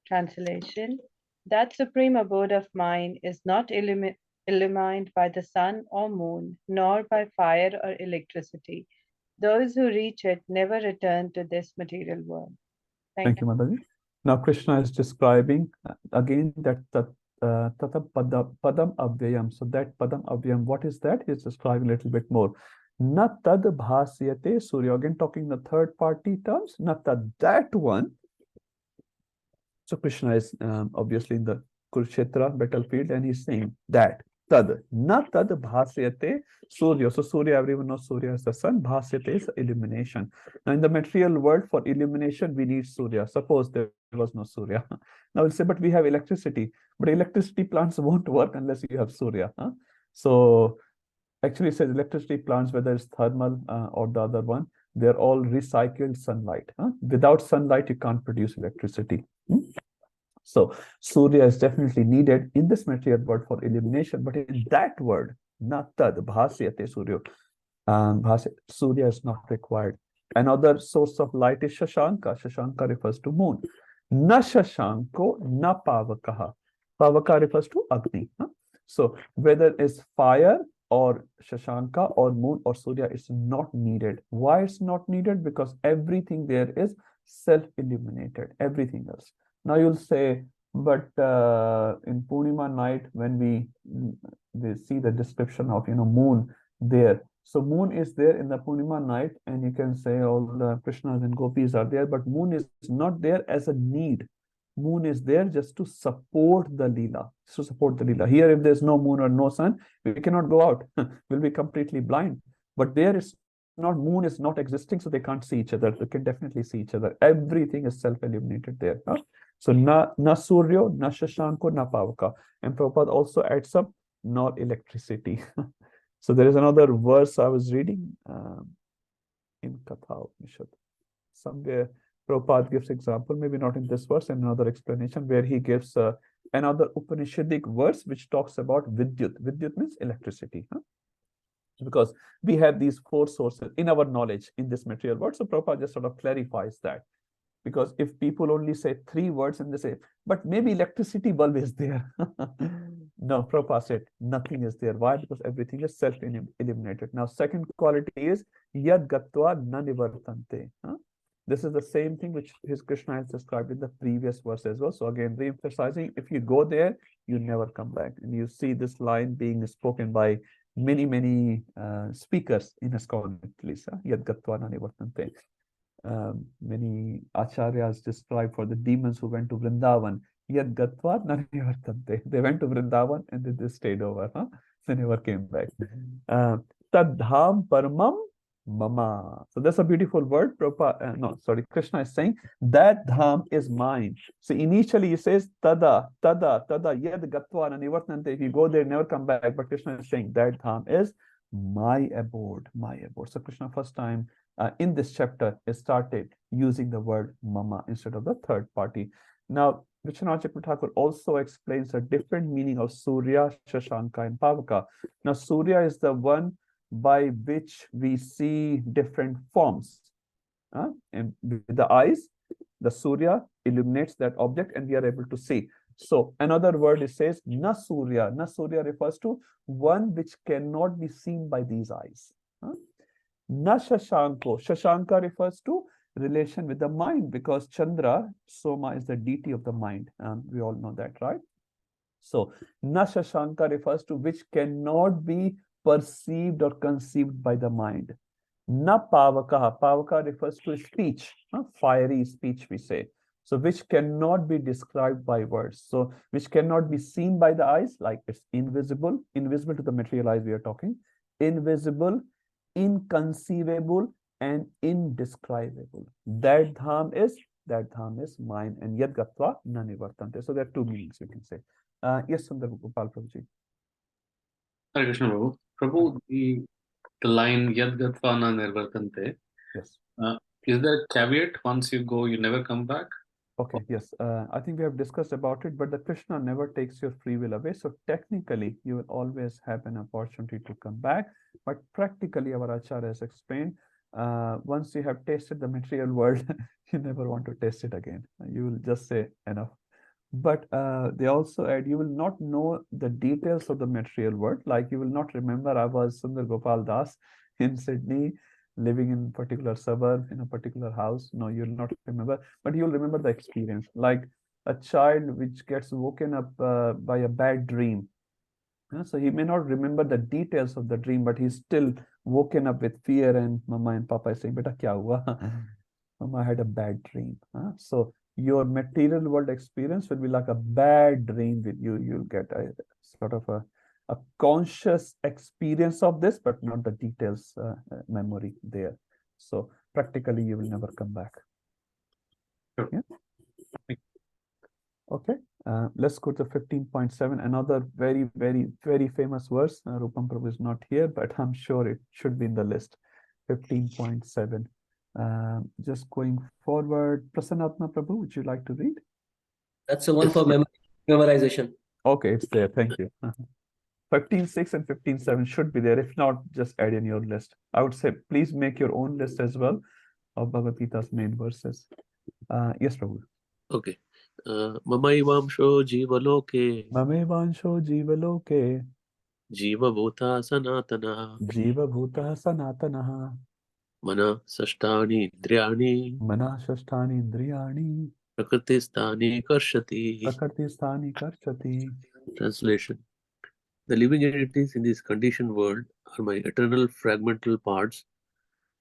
Translation. That supreme abode of mine is not illumined by the sun or moon, nor by fire or electricity. Those who reach it never return to this material world. Thank you, Mataji. Now Krishna is describing again that tata padam avyayam. So that padam avyayam, what is that? He's describing a little bit more. Na tad bhasyate surya. Again, talking the third party terms. Na tad, that one. So Krishna is obviously in the Kurukshetra battlefield, and he's saying that tad, na tad bhasyate surya. So Surya, everyone knows Surya is the sun. Bhasyate is illumination. Now in the material world, for illumination, we need Surya. Suppose there was no Surya. Now we'll say, but we have electricity. But electricity plants won't work unless you have Surya. Huh? So actually it says electricity plants, whether it's thermal or the other one, they're all recycled sunlight. Huh? Without sunlight, you can't produce electricity. So Surya is definitely needed in this material world for illumination, but in that word, na tad bhasyate surya, Surya is not required. Another source of light is Shashanka. Shashanka refers to moon. Na shashanko na pavakaha. Pavaka refers to Agni. Huh? So whether it's fire or Shashanka or moon or Surya, is not needed. Why it's not needed? Because everything there is self-illuminated, everything else. Now you'll say, but in Purnima night, when we see the description of moon there. So moon is there in the Purnima night, and you can say all the Krishnas and Gopis are there, but moon is not there as a need. Moon is there just to support the Leela. To support the Leela. Here, if there's no moon or no sun, we cannot go out. We'll be completely blind. But there is not, moon is not existing, so they can't see each other. They can definitely see each other. Everything is self-illuminated there. Huh? So na suryo, na shashanko, na pavaka. And Prabhupada also adds up, nor electricity. So there is another verse I was reading in Katha Upanishad. Somewhere Prabhupada gives example, maybe not in this verse, in another explanation, where he gives another Upanishadic verse which talks about Vidyut. Vidyut means electricity. Huh? Because we have these four sources in our knowledge in this material world. So Prabhupada just sort of clarifies that. Because if people only say three words and they say, but maybe electricity bulb is there. No, Prabhupada said nothing is there. Why? Because everything is self-illuminated. Now, second quality is yad gatva na nivartante. This is the same thing which his Krishna has described in the previous verse as well. So again, re-emphasizing, if you go there, you never come back. And you see this line being spoken by many speakers in ISKCON, at least. Yad gatva na nivartante. Many acharyas describe for the demons who went to Vrindavan, yad gatva na nivartante. They went to Vrindavan and then they stayed over. They never came back. Tadham paramam Mama. So that's a beautiful word. Krishna is saying that dham is mine. So initially he says tada yad gatva nivartante. If you go there, never come back. But Krishna is saying that dham is my abode, my abode. So Krishna first time in this chapter started using the word mama instead of the third party. Now Vishwanath Chakravarti also explains a different meaning of Surya, Shashanka, and Pavaka. Now Surya is the one by which we see different forms. And with the eyes, the Surya illuminates that object and we are able to see. So another word it says na Surya. Na Surya refers to one which cannot be seen by these eyes. Na Shashanko. Shashanka refers to relation with the mind, because Chandra, Soma, is the deity of the mind. We all know that, right? So na Shashanka refers to which cannot be perceived or conceived by the mind. Na Pavaka. Pavaka refers to speech, fiery speech we say. So which cannot be described by words. So which cannot be seen by the eyes, like it's invisible, invisible to the material eyes we are talking, invisible, inconceivable, and indescribable. That dham is mine, and yad gatva na nivartante. So there are two meanings we can say. Yes, Sundar Gopal Prabhuji. Hare Krishna Prabhu. Prabhu, the line yad gatva na nirvartante. Yes. Is there a caveat? Once you go, you never come back? Okay, yes. I think we have discussed about it, but the Krishna never takes your free will away. So technically, you will always have an opportunity to come back. But practically, our Acharya has explained, once you have tasted the material world, you never want to taste it again. You will just say enough. But they also add, you will not know the details of the material world. Like you will not remember, I was Sundar Gopal Das in Sydney, living in a particular suburb, in a particular house. No, you'll not remember, but you'll remember the experience. Like a child which gets woken up by a bad dream. So he may not remember the details of the dream, but he's still woken up with fear, and Mama and Papa is saying, "Beta kya hua?" Mama had a bad dream. So your material world experience will be like a bad dream with you. You'll get a sort of a conscious experience of this, but not the details memory there. So practically, you will never come back. Sure. Yeah? Okay. Let's go to 15.7. Another very, very, very famous verse. Rupam Prabhu is not here, but I'm sure it should be in the list. 15.7. Just going forward, Prasannatma Prabhu, would you like to read? That's the one for memorization. Okay, it's there. Thank you. 15.6 and 15.7 should be there. If not, just add in your list. I would say please make your own list as well of Bhagavad Gita's main verses. Yes, Prabhu. Okay. Mamaivamsho jivaloke. Mamevansho jivaloke. Jiva bhuta sanatana. Jiva bhuta sanatana. Mana sashtani indriyani. Mana shashtani indriyani. Prakriti sthani karshati. Prakriti sthani karshati. Translation. The living entities in this conditioned world are my eternal fragmental parts.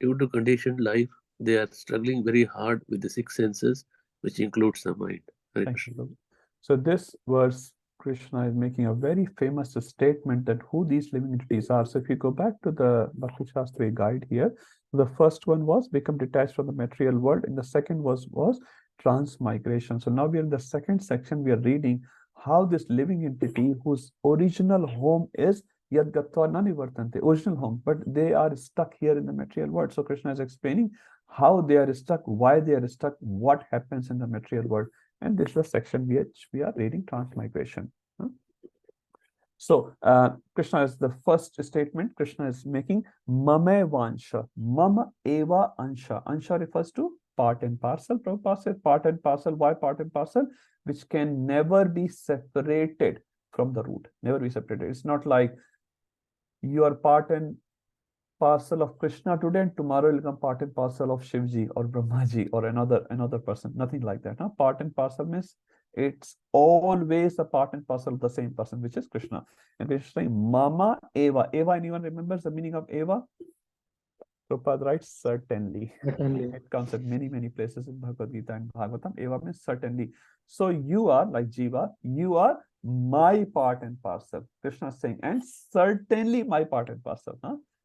Due to conditioned life, they are struggling very hard with the six senses, which includes the mind. Thank you. So this verse, Krishna is making a very famous statement that who these living entities are. So if you go back to the Bhakti Shastri guide here, the first one was become detached from the material world, and the second was transmigration. So now we are in the second section. We are reading how this living entity, whose original home is Yad Gatva na nivartante, original home, but they are stuck here in the material world. So Krishna is explaining how they are stuck, why they are stuck, what happens in the material world. And this is the section which we are reading, transmigration. So Krishna is the first statement. Krishna is making mame vansha, mama eva ansha. Ansha refers to part and parcel. Prabhupada said part and parcel. Why part and parcel? Which can never be separated from the root. Never be separated. It's not like you are part and parcel of Krishna today, and tomorrow will become part and parcel of Shivji or Brahmaji or another person. Nothing like that. Part and parcel means it's always a part and parcel of the same person, which is Krishna. And Krishna is saying, Mama Eva. Eva, anyone remembers the meaning of Eva? Prabhupada writes, certainly. It comes at many, many places in Bhagavad Gita and Bhagavatam. Eva means certainly. So you are, like Jiva, you are my part and parcel. Krishna is saying, and certainly my part and parcel.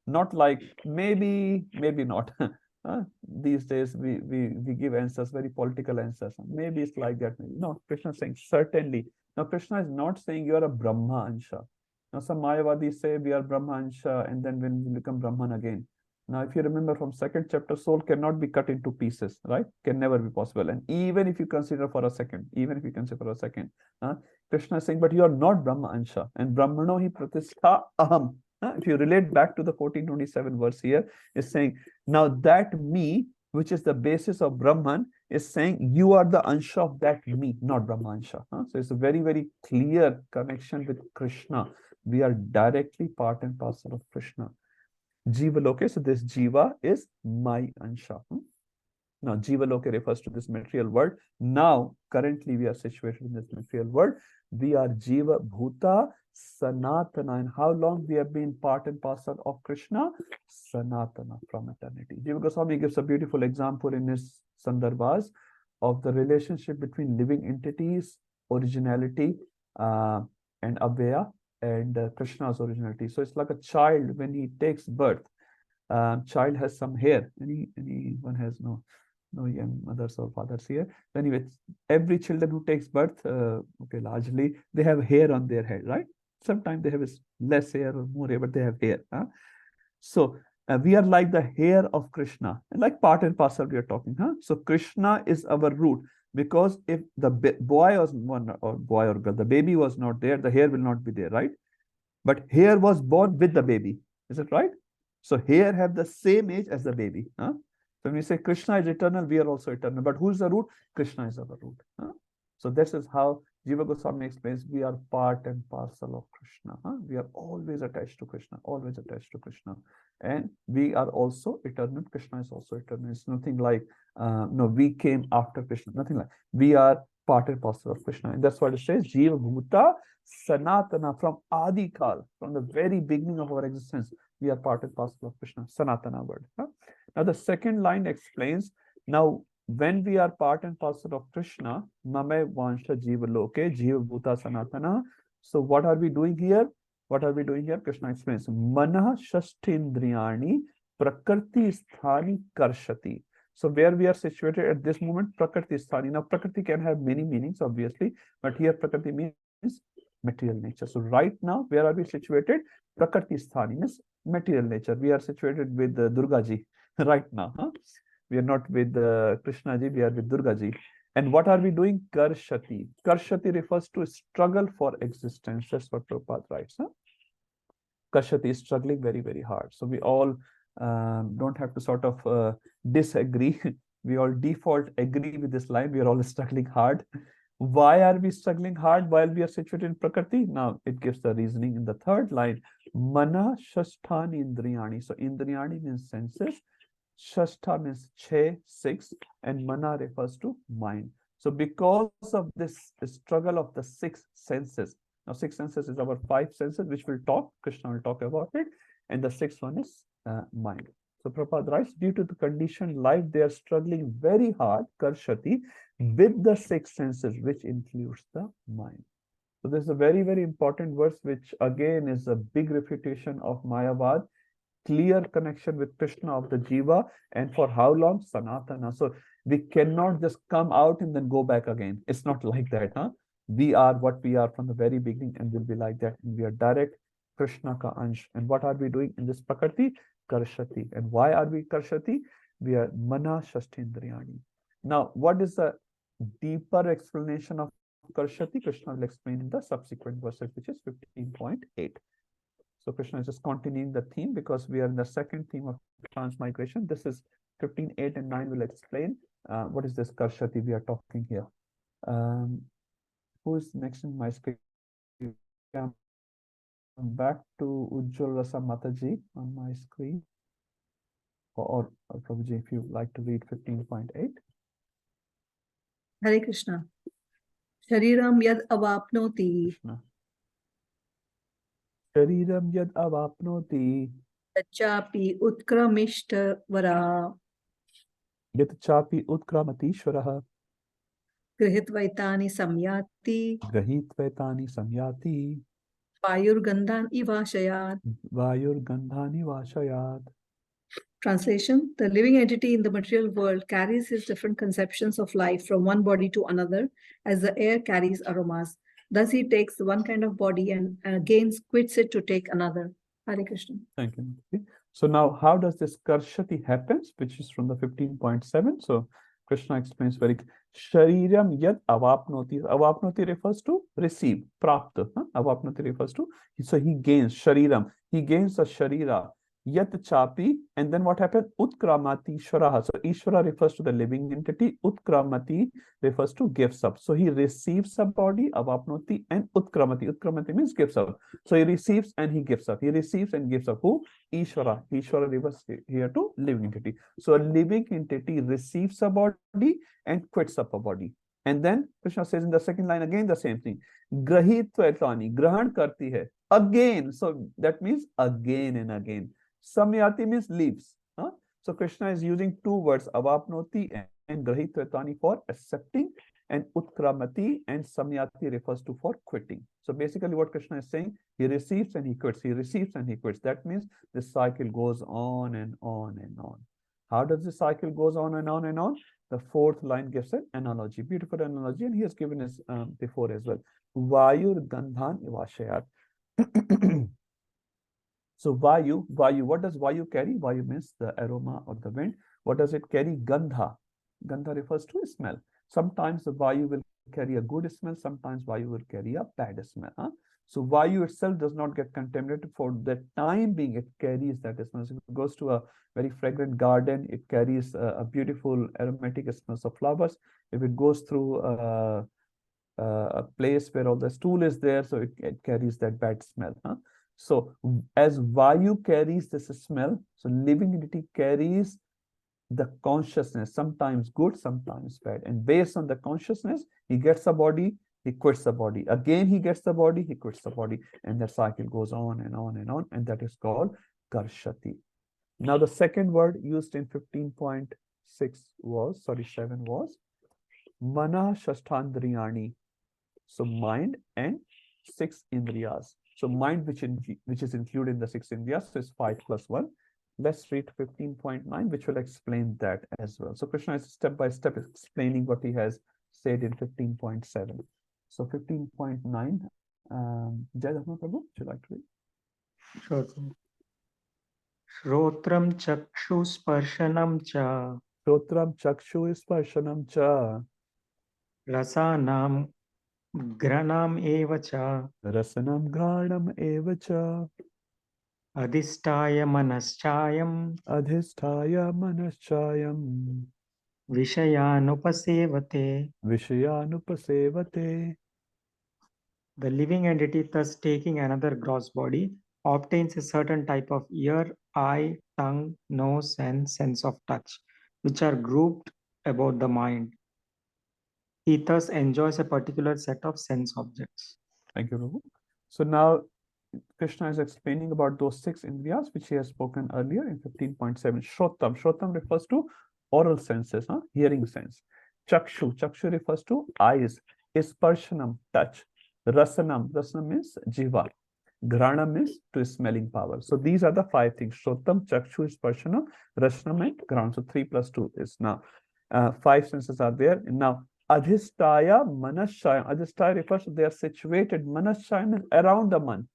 Not like maybe, maybe not. These days we give answers, very political answers. Maybe it's like that. Maybe. No, Krishna is saying certainly. Now Krishna is not saying you are a Brahma Ansha. Now some Mayavadis say we are Brahma Ansha and then when we become Brahman again. Now if you remember from second chapter, soul cannot be cut into pieces, right? Can never be possible. And even if you consider for a second, Krishna is saying, but you are not Brahma Ansha. And Brahmano hi pratishtha aham. If you relate back to the 1427 verse here, is saying, now that me, which is the basis of Brahman, is saying you are the Ansha of that me, not Brahma Ansha. So it's a very, very clear connection with Krishna. We are directly part and parcel of Krishna. Jiva Loke, so this Jiva is my Ansha. Now, Jiva Loke refers to this material world. Now, currently we are situated in this material world. We are Jiva Bhuta Sanatana. And how long we have been part and parcel of Krishna? Sanatana, from eternity. Jiva Goswami gives a beautiful example in his Sandarbhas of the relationship between living entities, originality, and Abhaya, and Krishna's originality. So it's like a child when he takes birth. Child has some hair. Anyone has no young mothers or fathers here. Anyway, every children who takes birth, okay, largely they have hair on their head, right? Sometimes they have less hair or more hair, but they have hair. So we are like the hair of Krishna, and like part and parcel we are talking. So Krishna is our root, because if the boy was one, or boy or girl, the baby was not there, the hair will not be there, right? But hair was born with the baby. Is it right? So hair have the same age as the baby. So when we say Krishna is eternal, we are also eternal. But who is the root? Krishna is our root. So this is how Jiva Goswami explains we are part and parcel of Krishna. We are always attached to Krishna, always attached to Krishna. And we are also eternal. Krishna is also eternal. It's nothing like, no, we came after Krishna. Nothing like. We are part and parcel of Krishna. And that's what it says, Jiva Bhuta Sanatana, from Adi Kal, from the very beginning of our existence, we are part and parcel of Krishna, Sanatana word. Now the second line explains, now when we are part and parcel of Krishna, Mame Vansha Jiva Loke, Jiva Bhuta Sanatana. So what are we doing here? What are we doing here? Krishna explains, Mana Shashtindriyani Prakriti Sthani Karshati. So where we are situated at this moment, Prakriti Sthani. Now Prakriti can have many meanings, obviously, but here Prakriti means material nature. So right now, where are we situated? Prakriti Sthani means material nature. We are situated with Durga Ji right now. We are not with Krishna Ji, we are with Durga Ji. And what are we doing? Karshati. Karshati refers to struggle for existence. That's what Prabhupada writes. Karshati is struggling very, very hard. So we all don't have to sort of disagree. We all default agree with this line. We are all struggling hard. Why are we struggling hard while we are situated in Prakriti? Now it gives the reasoning in the third line. Mana Shasthani Indriyani. So Indriyani means senses. Shastha means 6, and Mana refers to mind. So because of this struggle of the 6 senses, now 6 senses is our 5 senses, which we'll talk, Krishna will talk about it, and the 6th one is mind. So Prabhupada writes, due to the conditioned life, they are struggling very hard, Karshati, with the 6 senses, which includes the mind. So this is a very, very important verse, which again is a big refutation of Mayavad, clear connection with Krishna of the Jiva, and for how long? Sanatana. So we cannot just come out and then go back again. It's not like that. We are what we are from the very beginning, and will be like that. And we are direct Krishna ka ansh. And what are we doing in this Prakriti? Karshati. And why are we Karshati? We are Mana Shashtindriyani. Now, what is the deeper explanation of Karshati? Krishna will explain in the subsequent verses, which is 15.8. So Krishna is just continuing the theme, because we are in the second theme of transmigration. This is 15.8 and 9 will explain what is this Karshati we are talking here. Who is next in my screen? Come back to Ujjwal Rasa Mataji on my screen. Or Prabhuji, if you like to read 15.8. Hare Krishna. Shariram yad avapnoti. Krishna. Shariram yad avapnoti. Chapi utkramishtavara. Yat chapi utkramatishvaraha. Grihitvaitani samyati. Grahitvaitani samyati. Vayurgandhan ivashayat. Vayurgandhani vashayat. Translation: the living entity in the material world carries his different conceptions of life from one body to another, as the air carries aromas. Thus, he takes one kind of body and again quits it to take another. Hare Krishna. Thank you. So now, how does this karshati happens, which is from the 15.7? So Krishna explains very Shariram yad avapnoti. Avapnoti refers to receive, prapta. Avapnoti refers to, so he gains Shariram. He gains the Sharira. Yat chapi, and then what happened? Utkramati Ishvara. So Ishvara refers to the living entity. Utkramati refers to gives up. So he receives a body, avapnoti, and utkramati. Utkramati means gives up. So he receives and he gives up. He receives and gives up. Who? Ishvara. Ishvara refers here to living entity. So a living entity receives a body and quits up a body. And then Krishna says in the second line again the same thing. Grahitva etani. Grahan karti hai. Again. So that means again and again. Samyati means leaves. So Krishna is using two words, avapnoti and grahitvetani for accepting, and utkramati and samyati refers to for quitting. So basically what Krishna is saying, he receives and he quits, he receives and he quits. That means this cycle goes on and on and on. How does this cycle goes on and on and on? The fourth line gives an analogy, beautiful analogy, and he has given us before as well. Vayur gandhan ivashayat. So Vayu, what does Vayu carry? Vayu means the aroma or the wind. What does it carry? Gandha. Gandha refers to smell. Sometimes the Vayu will carry a good smell. Sometimes Vayu will carry a bad smell. So Vayu itself does not get contaminated. For the time being, it carries that smell. So if it goes to a very fragrant garden, it carries a beautiful aromatic smells of flowers. If it goes through a place where all the stool is there, so it carries that bad smell. So as Vayu carries this smell, so living entity carries the consciousness, sometimes good, sometimes bad. And based on the consciousness, he gets a body, he quits the body. Again, he gets the body, he quits the body. And that cycle goes on and on and on. And that is called Karshati. Now, the second word used in 15.6 was, 7 was Mana Shasthandriyani. So mind and 6 indriyas. So mind, which is included in the 6 indriyas, so is 5 plus 1. Let's read 15.9, which will explain that as well. So Krishna is step by step explaining what he has said in 15.7. So 15.9, Jayadharma Prabhu, would you like to read? Sure. Shrotram chakshu sparshanam cha. Shrotram chakshu sparshanam cha. Rasanam granam eva cha. Rasanam granam eva cha. Adhisthaya manaschayam. Adhisthaya manaschayam. Vishayanupasevate. Vishayanupasevate. The living entity, thus taking another gross body, obtains a certain type of ear, eye, tongue, nose, and sense of touch, which are grouped about the mind. He thus enjoys a particular set of sense objects. Thank you, Prabhu. So now Krishna is explaining about those 6 indriyas, which he has spoken earlier in 15.7. Shrotam. Shrotam refers to oral senses, hearing sense. Chakshu. Chakshu refers to eyes. Sparshanam, touch. Rasanam. Rasanam means jiva. Granam means to smelling power. So these are the 5 things. Shrotam, Chakshu, Sparshanam, Rasanam, and Granam. So 3 plus 2 is now 5 senses are there. And now Adhisthaya Manashayam. Adhisthaya refers to they are situated. Manashayam means around the man.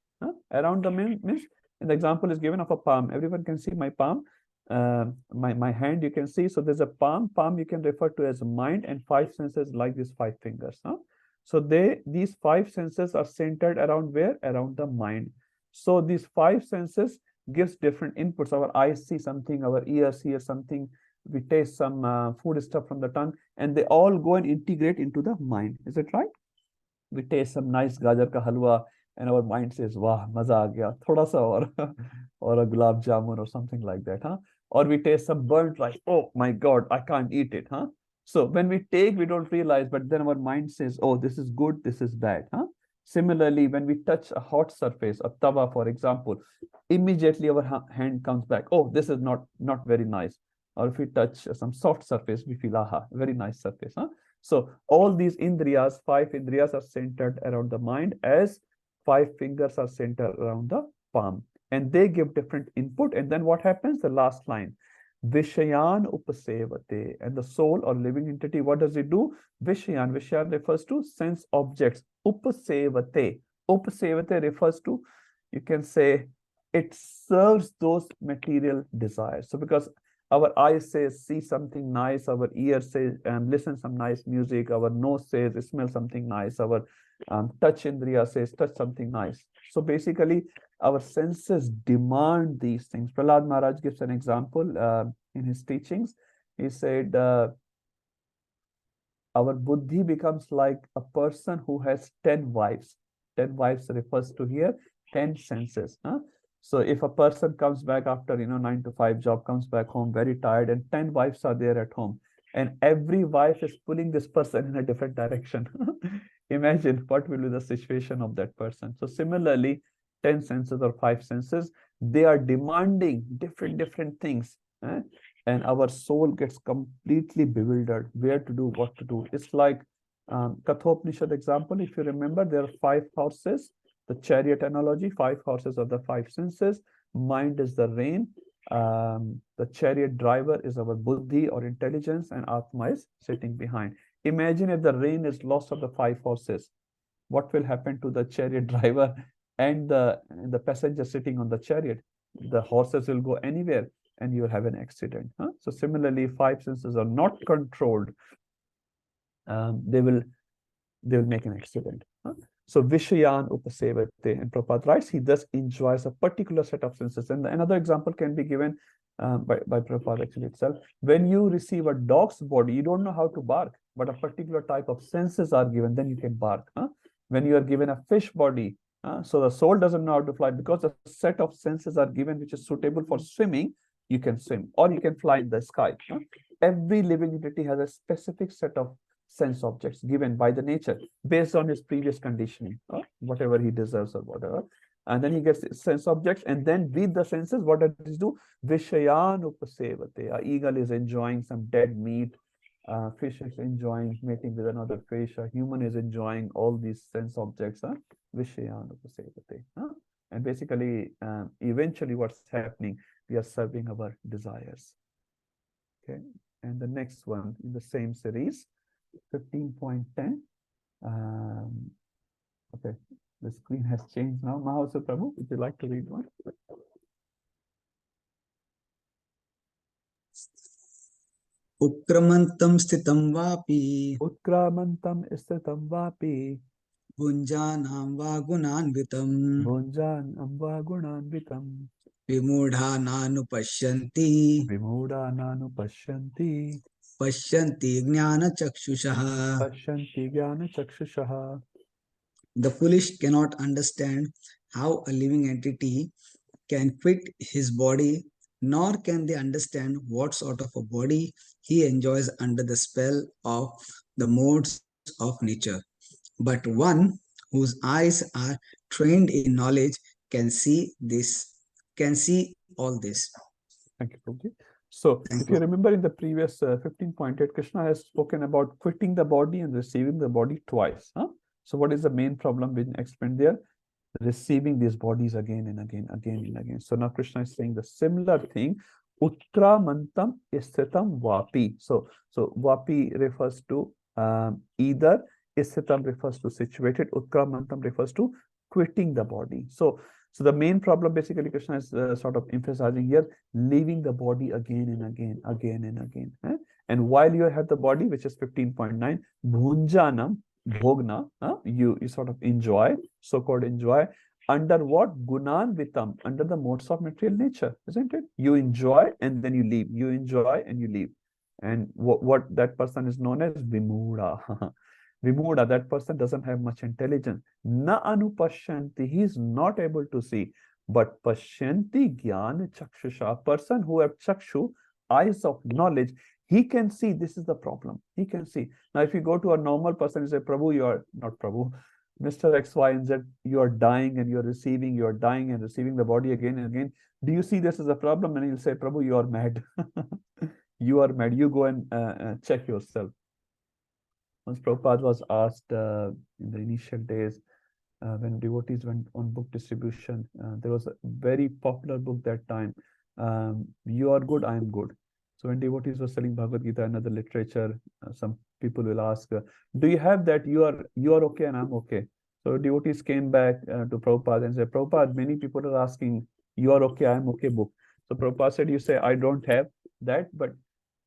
Around the man means, an example is given of a palm. Everyone can see my palm. My hand you can see. So there's a palm. Palm you can refer to as mind, and 5 senses like these 5 fingers. So these 5 senses are centered around where? Around the mind. So these 5 senses gives different inputs. Our eyes see something, our ears hear something, we taste some food stuff from the tongue, and they all go and integrate into the mind. Is it right? We taste some nice gajar ka halwa, and our mind says, "Wow, maza aa gaya, thoda sa or or a gulab jamun or something like that, Or we taste some burnt rice. Oh my God, I can't eat it, So when we take, we don't realize, but then our mind says, "Oh, this is good, this is bad, Similarly, when we touch a hot surface, a tawa, for example, immediately our hand comes back. Oh, this is not very nice. Or if we touch some soft surface, we feel, aha, very nice surface, So all these indriyas, 5 indriyas, are centered around the mind as 5 fingers are centered around the palm, and they give different input. And then what happens? The last line, Vishayan upasevate, and the soul or living entity, what does it do? Vishayan refers to sense objects. Upasevate refers to, you can say, it serves those material desires. So because our eyes says see something nice, our ear says listen some nice music, our nose says smell something nice, our touch indriya says touch something nice. So basically our senses demand these things. Prahlad Maharaj gives an example in his teachings. He said our buddhi becomes like a person who has 10 wives. 10 wives refers to here 10 senses. So if a person comes back after 9 to 5 job, comes back home very tired, and 10 wives are there at home, and every wife is pulling this person in a different direction. Imagine what will be the situation of that person. So similarly, 10 senses or 5 senses, they are demanding different things. And our soul gets completely bewildered, where to do, what to do. It's like Kathopanishad example. If you remember, there are 5 horses. The chariot analogy, 5 horses are the 5 senses. Mind is the rein. The chariot driver is our buddhi or intelligence, and Atma is sitting behind. Imagine if the rein is lost of the 5 horses. What will happen to the chariot driver and the passenger sitting on the chariot? The horses will go anywhere, and you will have an accident. So similarly, 5 senses are not controlled. They will make an accident. So Vishayan upasevate, and Prabhupada writes, he thus enjoys a particular set of senses. And another example can be given by Prabhupada actually itself. When you receive a dog's body, you don't know how to bark, but a particular type of senses are given, then you can bark. When you are given a fish body, so the soul doesn't know how to fly, because a set of senses are given which is suitable for swimming, you can swim, or you can fly in the sky. Every living entity has a specific set of sense objects given by the nature based on his previous conditioning, whatever he deserves or whatever. And then he gets sense objects, and then with the senses, what does he do? Vishayan upasevate. A eagle is enjoying some dead meat. Fish is enjoying mating with another fish. A human is enjoying all these sense objects. Vishayan upasevate. And basically, eventually what's happening, we are serving our desires. Okay. And the next one in the same series, 15.10. Okay, the screen has changed now. Mahasa Prabhu, would you like to read one? Ukramantam sthitam vapi. Utkramantam sthitam vapi. Bhunjanam va gunanvitam. Bhunjanam va gunanvitam. Vimudha nanu pashyanti. Vimudha nanu pashyanti. Pashyanti jnana chakshushaha. Pashyanti jnana chakshushaha. The foolish cannot understand how a living entity can quit his body, nor can they understand what sort of a body he enjoys under the spell of the modes of nature. But one whose eyes are trained in knowledge can see all this. Thank you, Prabhuji. So if you remember in the previous 15.8, Krishna has spoken about quitting the body and receiving the body twice. So what is the main problem being explained there? Receiving these bodies again and again. So now Krishna is saying the similar thing. Utkramantam isthitam vapi. So vapi refers to either, isthitam refers to situated, utkramantam refers to quitting the body. So the main problem basically Krishna is sort of emphasizing here, leaving the body again and again. And while you have the body, which is 15.9, bhunjanam, bhogna, you sort of enjoy, so-called enjoy, under what? Gunan vitam, under the modes of material nature, isn't it? You enjoy and then you leave. You enjoy and you leave. And what that person is known as Vimuda. Vimuda, that person doesn't have much intelligence. Na anupashyanti, he is not able to see. But pashyanti jnana chakshusha, person who have chakshu, eyes of knowledge, he can see. This is the problem. He can see. Now, if you go to a normal person and say, Prabhu, you are not Prabhu, Mr. X, Y, and Z, you are dying and you are dying and receiving the body again and again. Do you see this as a problem? And he'll say, Prabhu, you are mad. You are mad. You go and check yourself. Once Prabhupada was asked in the initial days, when devotees went on book distribution. There was a very popular book that time. You are good, I am good. So when devotees were selling Bhagavad Gita and other literature, some people will ask, do you have that? You are okay and I'm okay. So devotees came back to Prabhupada and said, Prabhupada, many people are asking, you are okay, I'm okay book. So Prabhupada said, you say, I don't have that, but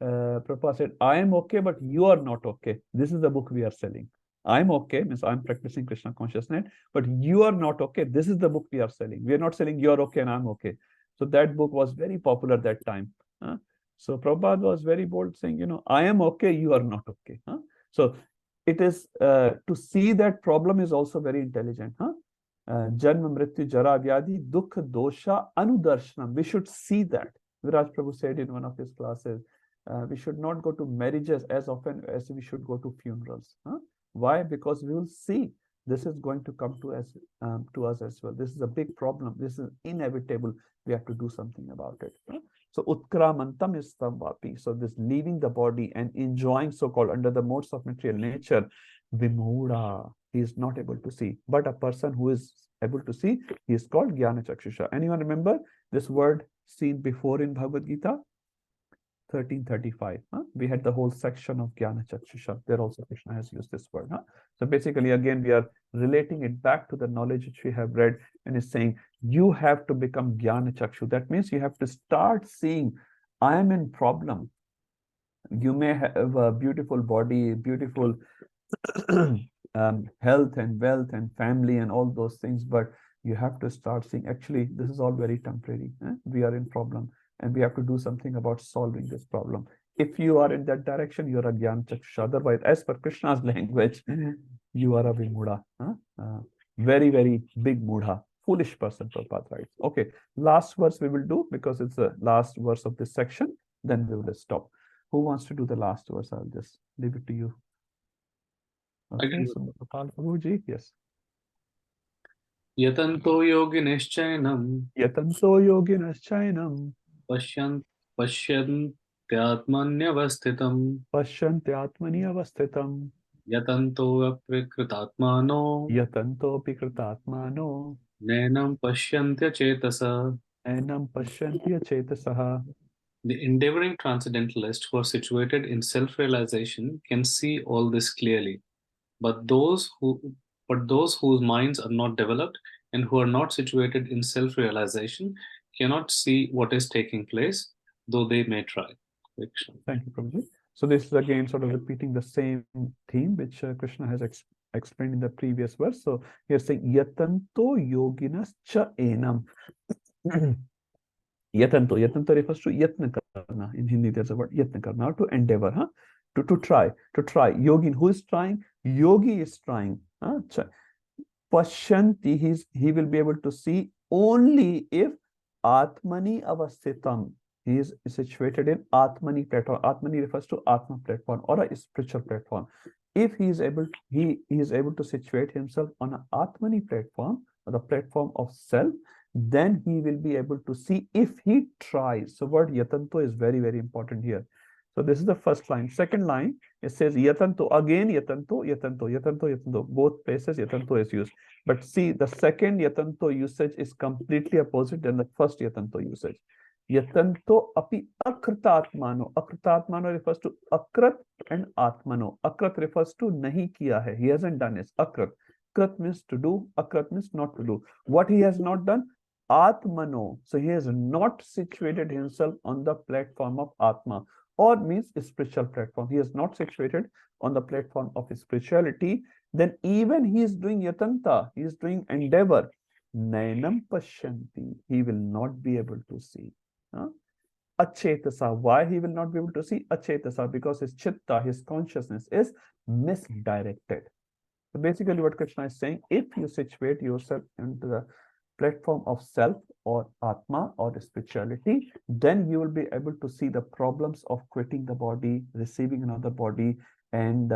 Prabhupada said, I am okay, but you are not okay. This is the book we are selling. I'm okay, means I'm practicing Krishna consciousness, but you are not okay. This is the book we are selling. We are not selling you're okay and I'm okay. So that book was very popular that time. So Prabhupada was very bold saying, I am okay, you are not okay. So it is to see that problem is also very intelligent. Janma mrityu jara vyadhi dukha dosha anudarshanam. We should see that. Viraj Prabhu said in one of his classes, we should not go to marriages as often as we should go to funerals. Why? Because we will see this is going to come to us as well. This is a big problem. This is inevitable. We have to do something about it. So utkramantam is samvapi. So this leaving the body and enjoying so-called under the modes of material nature, vimura, he is not able to see. But a person who is able to see, he is called jnana chakshusha. Anyone remember this word seen before in Bhagavad Gita? 1335. We had the whole section of Jnana Chakshusha. There also Krishna has used this word. So basically, again, we are relating it back to the knowledge which we have read, and is saying you have to become Jnana Chakshu. That means you have to start seeing, I am in problem. You may have a beautiful body, beautiful health and wealth and family and all those things, but you have to start seeing, actually, this is all very temporary. We are in problem. And we have to do something about solving this problem. If you are in that direction, you are a Jnana Chakshusha. Otherwise, as per Krishna's language, you are a Vimudha. Very, very big Mudha. Foolish person, Prabhupada writes. Okay, last verse we will do because it's the last verse of this section. Then we will stop. Who wants to do the last verse? I'll just leave it to you. Okay, so Prabhuji, yes. Yatanto yoginishchainam. Yatanto yoginishchainam. Pasyantyatmanyavasthitam. Pashyantyatmani avasthitam. Yatanto aprikratatmano. Yatanto pikritatmano. Nainam pashyantya chetasa. Nainam pashyantya chetasaha. The endeavoring transcendentalists who are situated in self-realization can see all this clearly, but those whose minds are not developed and who are not situated in self-realization cannot see what is taking place, though they may try. Thank you, Prabhuji. So this is again sort of repeating the same theme which Krishna has explained in the previous verse. So here saying yatanto yoginas cha enam. Yatanto refers to yatna karna. In Hindi there's a word yatna karna, to endeavor, to try. Yogin, who is trying? Yogi is trying. Pashyanti, he will be able to see only if atmani avasthitam. He is situated in Atmani platform. Atmani refers to Atma platform or a spiritual platform. If he is able to situate himself on an Atmani platform, or the platform of self, then he will be able to see if he tries. So word yatanto is very, very important here. So this is the first line. Second line, it says yatanto. Again, yatanto. Both places yatanto is used. But see, the second yatanto usage is completely opposite than the first yatanto usage. Yatanto api akritatmano. Akritatmano refers to akrat and atmano. Akrat refers to nahi kiya hai. He hasn't done it. Akrat. Krat means to do. Akrat means not to do. What he has not done? Atmano. So he has not situated himself on the platform of Atma, or means spiritual platform. He is not situated on the platform of spirituality. Then even he is doing yatanta. He is doing endeavor. Nainam pashyanti. He will not be able to see. Achetasa. Why he will not be able to see? Achetasa, because his chitta, his consciousness is misdirected. So basically what Krishna is saying, if you situate yourself into the platform of self or Atma or spirituality, then you will be able to see the problems of quitting the body, receiving another body, and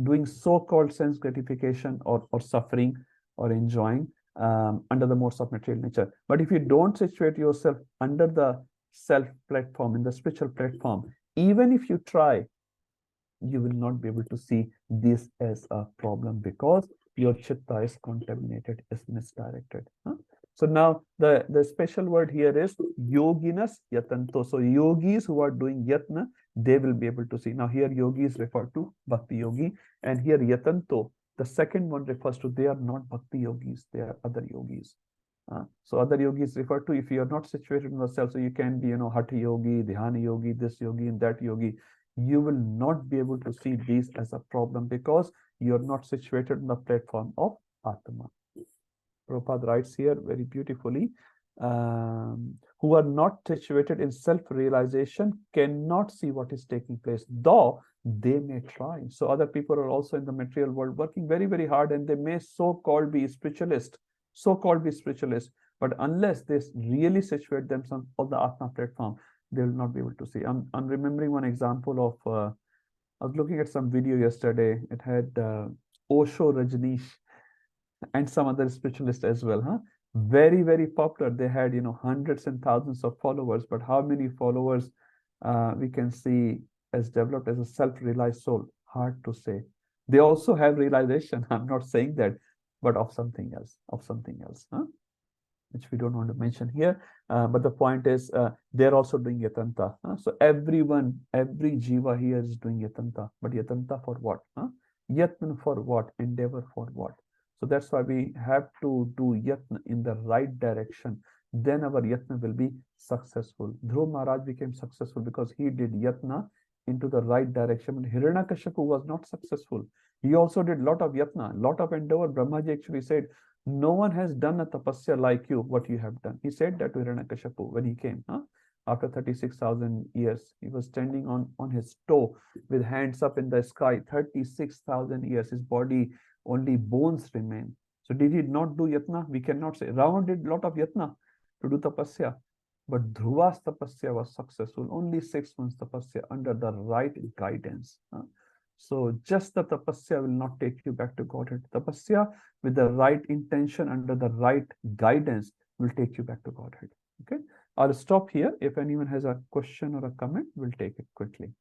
doing so-called sense gratification or suffering or enjoying under the modes of material nature. But if you don't situate yourself under the self platform, in the spiritual platform, even if you try, you will not be able to see this as a problem, because your chitta is contaminated, is misdirected. So now the special word here is yoginas yatanto. So yogis who are doing yatna, they will be able to see. Now here yogi is referred to bhakti yogi, and here yatanto, the second one refers to they are not bhakti yogis, they are other yogis. So other yogis refer to if you are not situated in yourself, so you can be, hatha yogi, dhyana yogi, this yogi and that yogi. You will not be able to see these as a problem because you are not situated on the platform of Atma. Prabhupada writes here very beautifully, who are not situated in self-realization cannot see what is taking place, though they may try. So other people are also in the material world working very, very hard, and they may so-called be spiritualists, but unless they really situate themselves on the Atma platform, they will not be able to see. I'm remembering one example of, I was looking at some video yesterday. It had Osho, Rajneesh, and some other spiritualists as well. Very, very popular. They had, hundreds and thousands of followers, but how many followers we can see as developed as a self-realized soul? Hard to say. They also have realization. I'm not saying that, but of something else, which we don't want to mention here. But the point is, they're also doing yatanta. So every jiva here is doing yatanta. But yatanta for what? Yatna for what? Endeavor for what? So that's why we have to do yatna in the right direction. Then our yatna will be successful. Dhruv Maharaj became successful because he did yatna into the right direction. And Hiranyakashipu was not successful. He also did a lot of yatna, lot of endeavor. Brahmaji actually said, no one has done a tapasya like you, what you have done. He said that to Hiranyakashipu when he came. After 36,000 years, he was standing on his toe with hands up in the sky. 36,000 years, his body, only bones remain. So did he not do yatna? We cannot say. Ravana did a lot of yatna to do tapasya. But Dhruva's tapasya was successful. Only 6 months tapasya under the right guidance. So just the tapasya will not take you back to Godhead. Tapasya with the right intention under the right guidance will take you back to Godhead. Okay, I'll stop here. If anyone has a question or a comment, we'll take it quickly.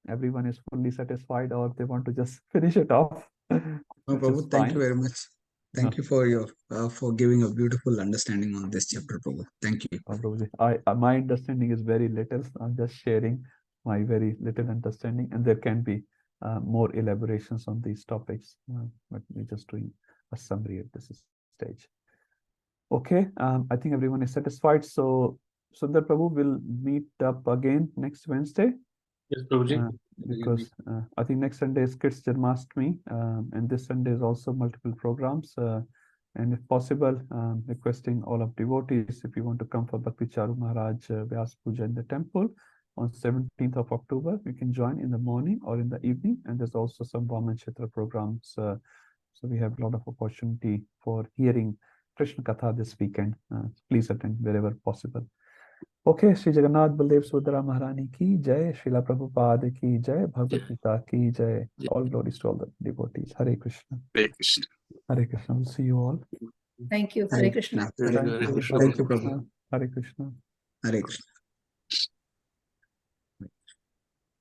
Everyone is fully satisfied, or they want to just finish it off? No, Prabhu, thank you very much. Thank you for your for giving a beautiful understanding on this chapter, Prabhu. Thank you. Prabhuji, my understanding is very little. I'm just sharing my very little understanding, and there can be more elaborations on these topics, but we're just doing a summary at this stage. Okay, I think everyone is satisfied. So Sundar Prabhu will meet up again next Wednesday. Yes, Prabhuji. Because I think next Sunday is Kids Janmashtami, and this Sunday is also multiple programs. And if possible, requesting all of devotees, if you want to come for Bhakti Charu Maharaj Vyas Puja in the temple on 17th of October, you can join in the morning or in the evening. And there's also some Vaman Kshetra programs. So we have a lot of opportunity for hearing Krishna Katha this weekend. Please attend wherever possible. Okay, Sri Jagannath Baldev Subhadra Maharani ki jai, Srila Prabhupada ki jai, Bhagavad Gita ki jai. All glories to all the devotees. Hare Krishna. Hare Krishna. Hare Krishna. We'll see you all. Thank you. Hare Krishna. Thank you, Prabhu. Hare Krishna. Hare Krishna.